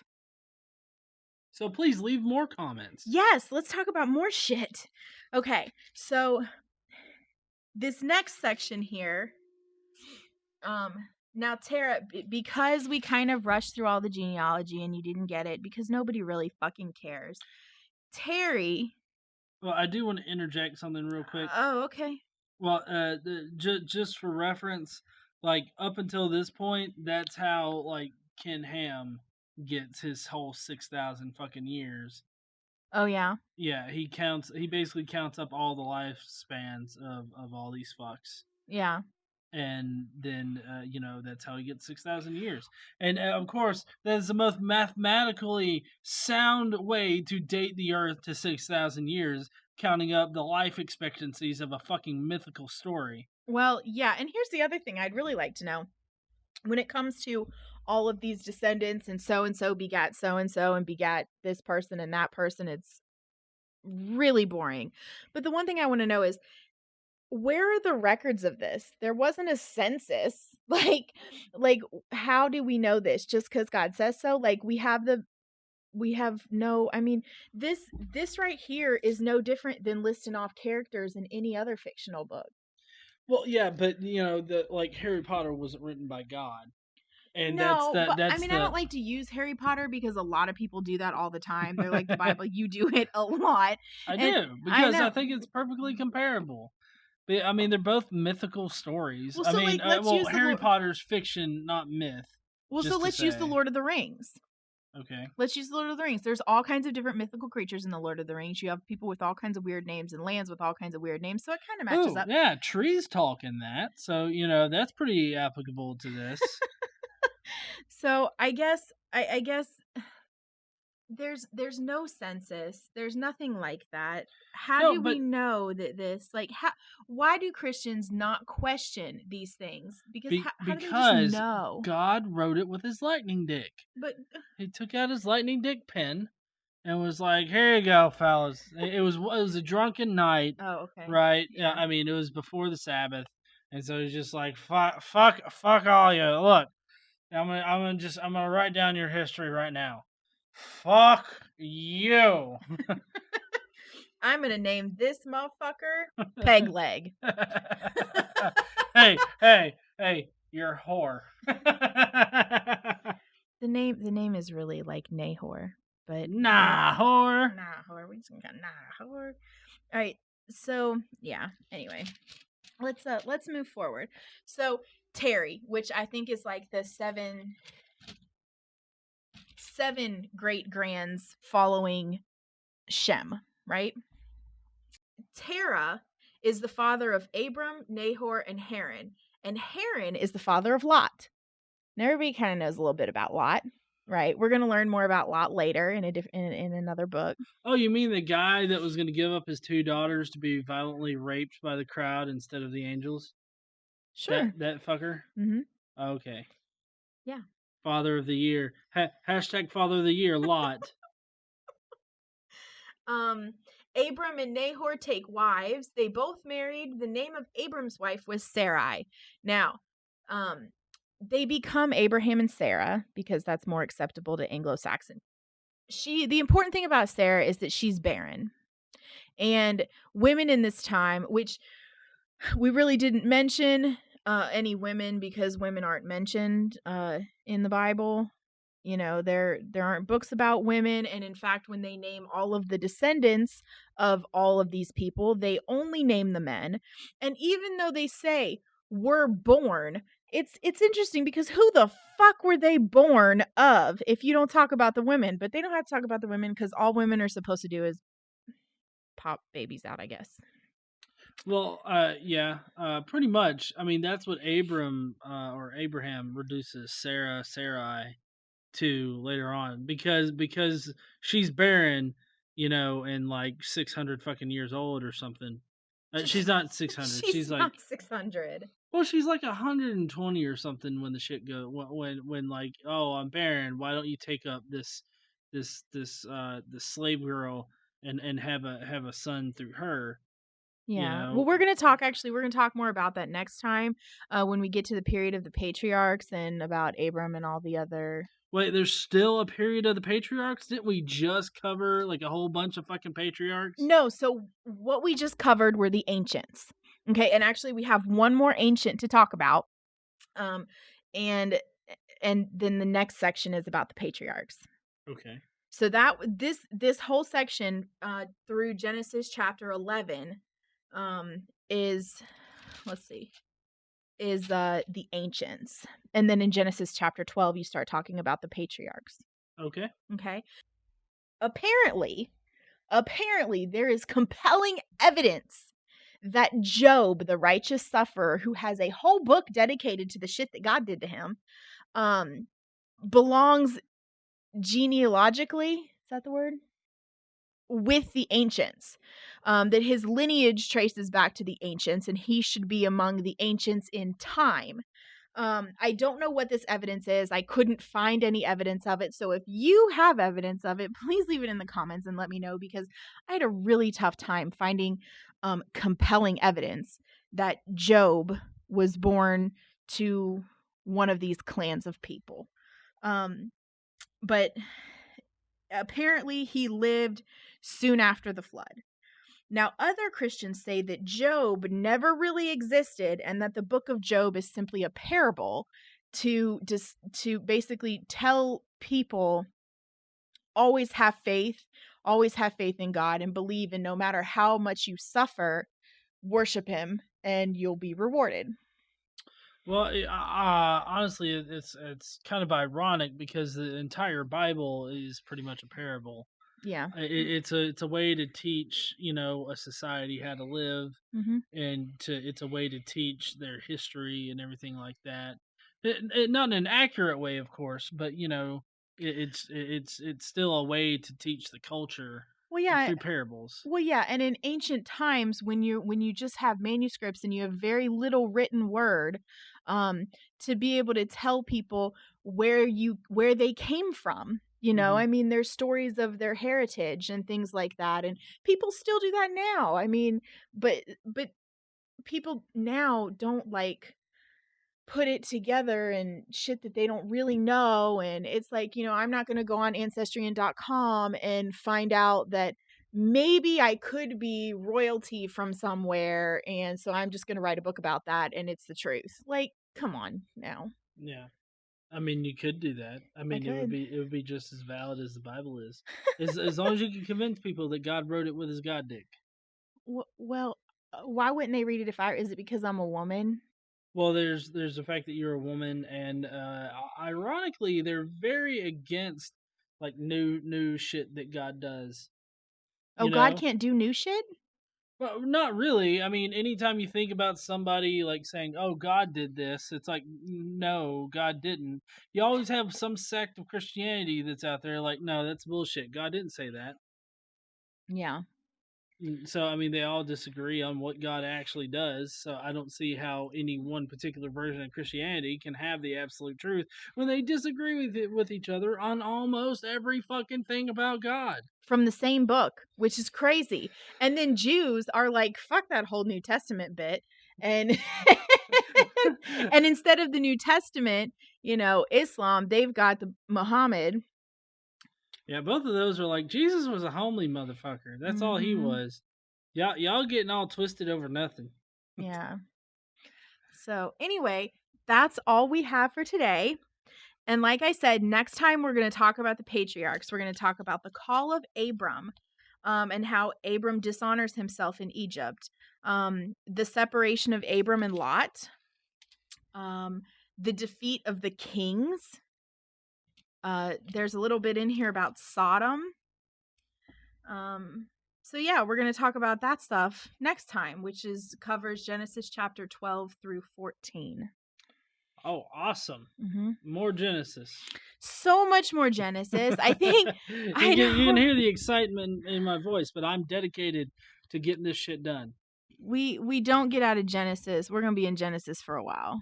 So please leave more comments. Yes, let's talk about more shit. Okay, so this next section here, now Tara, because we kind of rushed through all the genealogy and you didn't get it because nobody really fucking cares. Terry. Well, I do want to interject something real quick. Oh, okay. Well, just for reference, like up until this point, that's how like Ken Ham gets his whole 6,000 fucking years. Oh yeah. Yeah, he basically counts up all the lifespans of all these fucks. Yeah. And then that's how he gets 6,000 years. And of course, that is the most mathematically sound way to date the Earth to 6,000 years, counting up the life expectancies of a fucking mythical story. Well, yeah, and here's the other thing I'd really like to know. When it comes to all of these descendants and so begat so and begat this person and that person, it's really boring. But the one thing I want to know is, where are the records of this? There wasn't a census. Like how do we know this? Just because God says so? Like we have no, I mean, this right here is no different than listing off characters in any other fictional book. Well, yeah, but Harry Potter wasn't written by God. And no, but I mean, I don't like to use Harry Potter because a lot of people do that all the time. They're like the Bible. You do it a lot. I do, because I think it's perfectly comparable. I mean, they're both mythical stories. Well, so I mean, Harry Potter's fiction, not myth. Well, so let's use the Lord of the Rings. Okay. Let's use the Lord of the Rings. There's all kinds of different mythical creatures in the Lord of the Rings. You have people with all kinds of weird names and lands with all kinds of weird names. So it kind of matches up. Yeah, trees talk in that. So, that's pretty applicable to this. So I guess there's no census. There's nothing like that. How do we know that this, why do Christians not question these things? Because how do they just know? God wrote it with his lightning dick. But he took out his lightning dick pen and was like, "Here you go, fellas." It was a drunken night. Oh, okay. Right? Yeah. I mean, it was before the Sabbath, and so he's just like, "Fuck all you. Look, I'm gonna write down your history right now. Fuck you." I'm gonna name this motherfucker Peg Leg. Hey, you're a whore. The name is really like Nahor, but nah whore. We just got nah whore. All right, so yeah. Anyway, let's move forward. So Terry, which I think is like the seven great grands following Shem, right? Terah is the father of Abram, Nahor, and Haran. And Haran is the father of Lot. Now everybody kind of knows a little bit about Lot, right? We're going to learn more about Lot later in another book. Oh, you mean the guy that was going to give up his 2 daughters to be violently raped by the crowd instead of the angels? Sure. That fucker? Mm-hmm. Okay. Yeah. Father of the year. Hashtag Father of the Year, Lot. Abram and Nahor take wives. They both married. The name of Abram's wife was Sarai. Now, they become Abraham and Sarah because that's more acceptable to Anglo-Saxon. The important thing about Sarah is that she's barren. And women in this time, which we really didn't mention any women because women aren't mentioned in the Bible. There aren't books about women. And in fact, when they name all of the descendants of all of these people, they only name the men. And even though they say were born, it's interesting because who the fuck were they born of if you don't talk about the women? But they don't have to talk about the women because all women are supposed to do is pop babies out, I guess. Well, yeah, pretty much. I mean, that's what Abraham reduces Sarai to later on because she's barren, and like 600 fucking years old or something. She's not 600. She's like not 600. Well, she's like 120 or something when the shit goes. When like, oh, I'm barren. Why don't you take up this slave girl and have a son through her. Yeah. Well, we're going to talk more about that next time when we get to the period of the patriarchs and about Abram and all the other. Wait, there's still a period of the patriarchs? Didn't we just cover like a whole bunch of fucking patriarchs? No, so what we just covered were the ancients. Okay, and actually we have one more ancient to talk about. And then the next section is about the patriarchs. Okay. So that this whole section through Genesis chapter 11 is the ancients. And then in Genesis chapter 12 you start talking about the patriarchs. Okay. Apparently there is compelling evidence that Job, the righteous sufferer who has a whole book dedicated to the shit that God did to him, belongs genealogically, is that the word? With the ancients. That his lineage traces back to the ancients and he should be among the ancients in time. I don't know what this evidence is. I couldn't find any evidence of it. So if you have evidence of it, please leave it in the comments and let me know, because I had a really tough time finding compelling evidence that Job was born to one of these clans of people. But apparently he lived soon after the flood. Now, other Christians say that Job never really existed and that the book of Job is simply a parable to basically tell people always have faith in God and believe, and no matter how much you suffer, worship him and you'll be rewarded. Well, honestly, it's kind of ironic because the entire Bible is pretty much a parable. Yeah, it's a way to teach, a society how to live, and it's a way to teach their history and everything like that. Not in an accurate way, of course, but it's still a way to teach the culture. Well, yeah, through parables. Well, yeah, and in ancient times, when you just have manuscripts and you have very little written word, to be able to tell people where they came from. I mean, there's stories of their heritage and things like that, and people still do that now. I mean, but people now don't put it together and shit that they don't really know. And it's like, I'm not going to go on Ancestry.com and find out that maybe I could be royalty from somewhere. And so I'm just going to write a book about that. And it's the truth. Like, come on now. Yeah. I mean, you could do that. I mean, it would be just as valid as the Bible is, as long as you can convince people that God wrote it with his God dick. Well, why wouldn't they read it is it because I'm a woman? Well, there's the fact that you're a woman, and ironically, they're very against new shit that God does. God can't do new shit? Well, not really. I mean, anytime you think about somebody saying, "Oh, God did this," it's like, no, God didn't. You always have some sect of Christianity that's out there no, that's bullshit. God didn't say that. Yeah. So, I mean, they all disagree on what God actually does. So I don't see how any one particular version of Christianity can have the absolute truth when they disagree with each other on almost every fucking thing about God. From the same book, which is crazy. And then Jews are like, fuck that whole New Testament bit. And and instead of the New Testament, Islam, they've got the Muhammad. Yeah, both of those are Jesus was a homely motherfucker. That's all he was. Y'all getting all twisted over nothing. Yeah. So anyway, that's all we have for today. And like I said, next time we're going to talk about the patriarchs. We're going to talk about the call of Abram, and how Abram dishonors himself in Egypt. The separation of Abram and Lot. The defeat of the kings. There's a little bit in here about Sodom. So yeah, we're going to talk about that stuff next time, which covers Genesis chapter 12 through 14. Oh, awesome. More Genesis. So much more Genesis. I think you can hear the excitement in my voice, but I'm dedicated to getting this shit done. We don't get out of Genesis. We're going to be in Genesis for a while.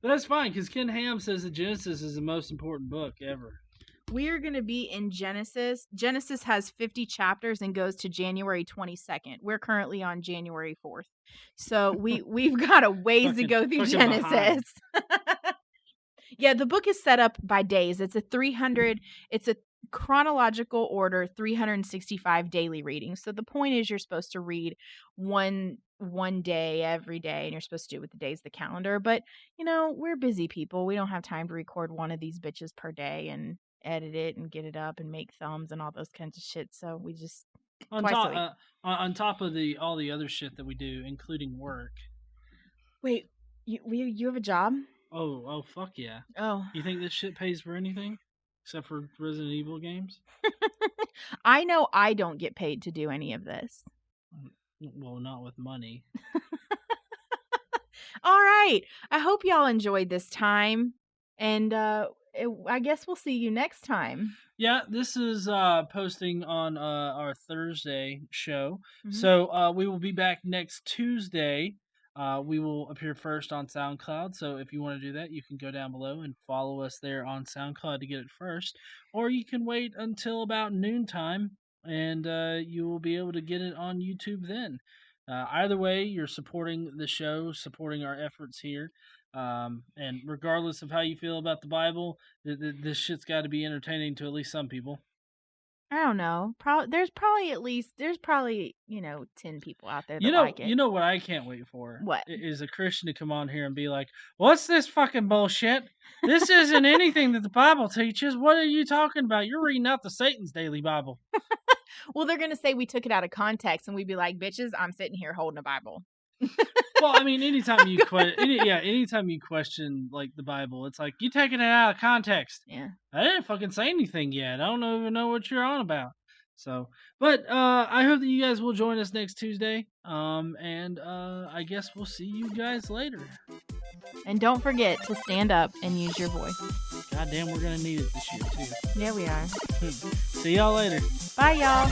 But that's fine, because Ken Ham says that Genesis is the most important book ever. We're going to be in Genesis. Genesis has 50 chapters and goes to January 22nd. We're currently on January 4th. So we've got a ways to go through Genesis. Yeah, the book is set up by days. It's a chronological order, 365 daily readings. So the point is you're supposed to read one day every day, and you're supposed to do it with the days of the calendar. But, we're busy people. We don't have time to record one of these bitches per day and edit it and get it up and make thumbs and all those kinds of shit. So we just on top of all the other shit that we do, including work. Wait, you have a job? Oh, fuck yeah. Oh. You think this shit pays for anything? Except for Resident Evil games? I know I don't get paid to do any of this. Well, not with money. All right. I hope y'all enjoyed this time. And I guess we'll see you next time. Yeah, this is posting on our Thursday show. Mm-hmm. So we will be back next Tuesday. We will appear first on SoundCloud, so if you want to do that, you can go down below and follow us there on SoundCloud to get it first, or you can wait until about noontime, and you will be able to get it on YouTube then. Either way, you're supporting the show, supporting our efforts here, and regardless of how you feel about the Bible, this shit's got to be entertaining to at least some people. I don't know. There's probably 10 people out there that like it. You know what I can't wait for? What? Is a Christian to come on here and be like, "What's this fucking bullshit? This isn't anything that the Bible teaches. What are you talking about? You're reading out the Satan's Daily Bible." Well, they're gonna say we took it out of context, and we'd be like, "Bitches, I'm sitting here holding a Bible." Well, I mean, anytime you question like the Bible, it's like you taking it out of context. Yeah, I didn't fucking say anything yet. I don't even know what you're on about. So, but I hope that you guys will join us next Tuesday. And I guess we'll see you guys later. And don't forget to stand up and use your voice. Goddamn, we're gonna need it this year too. Yeah, we are. See y'all later. Bye, y'all.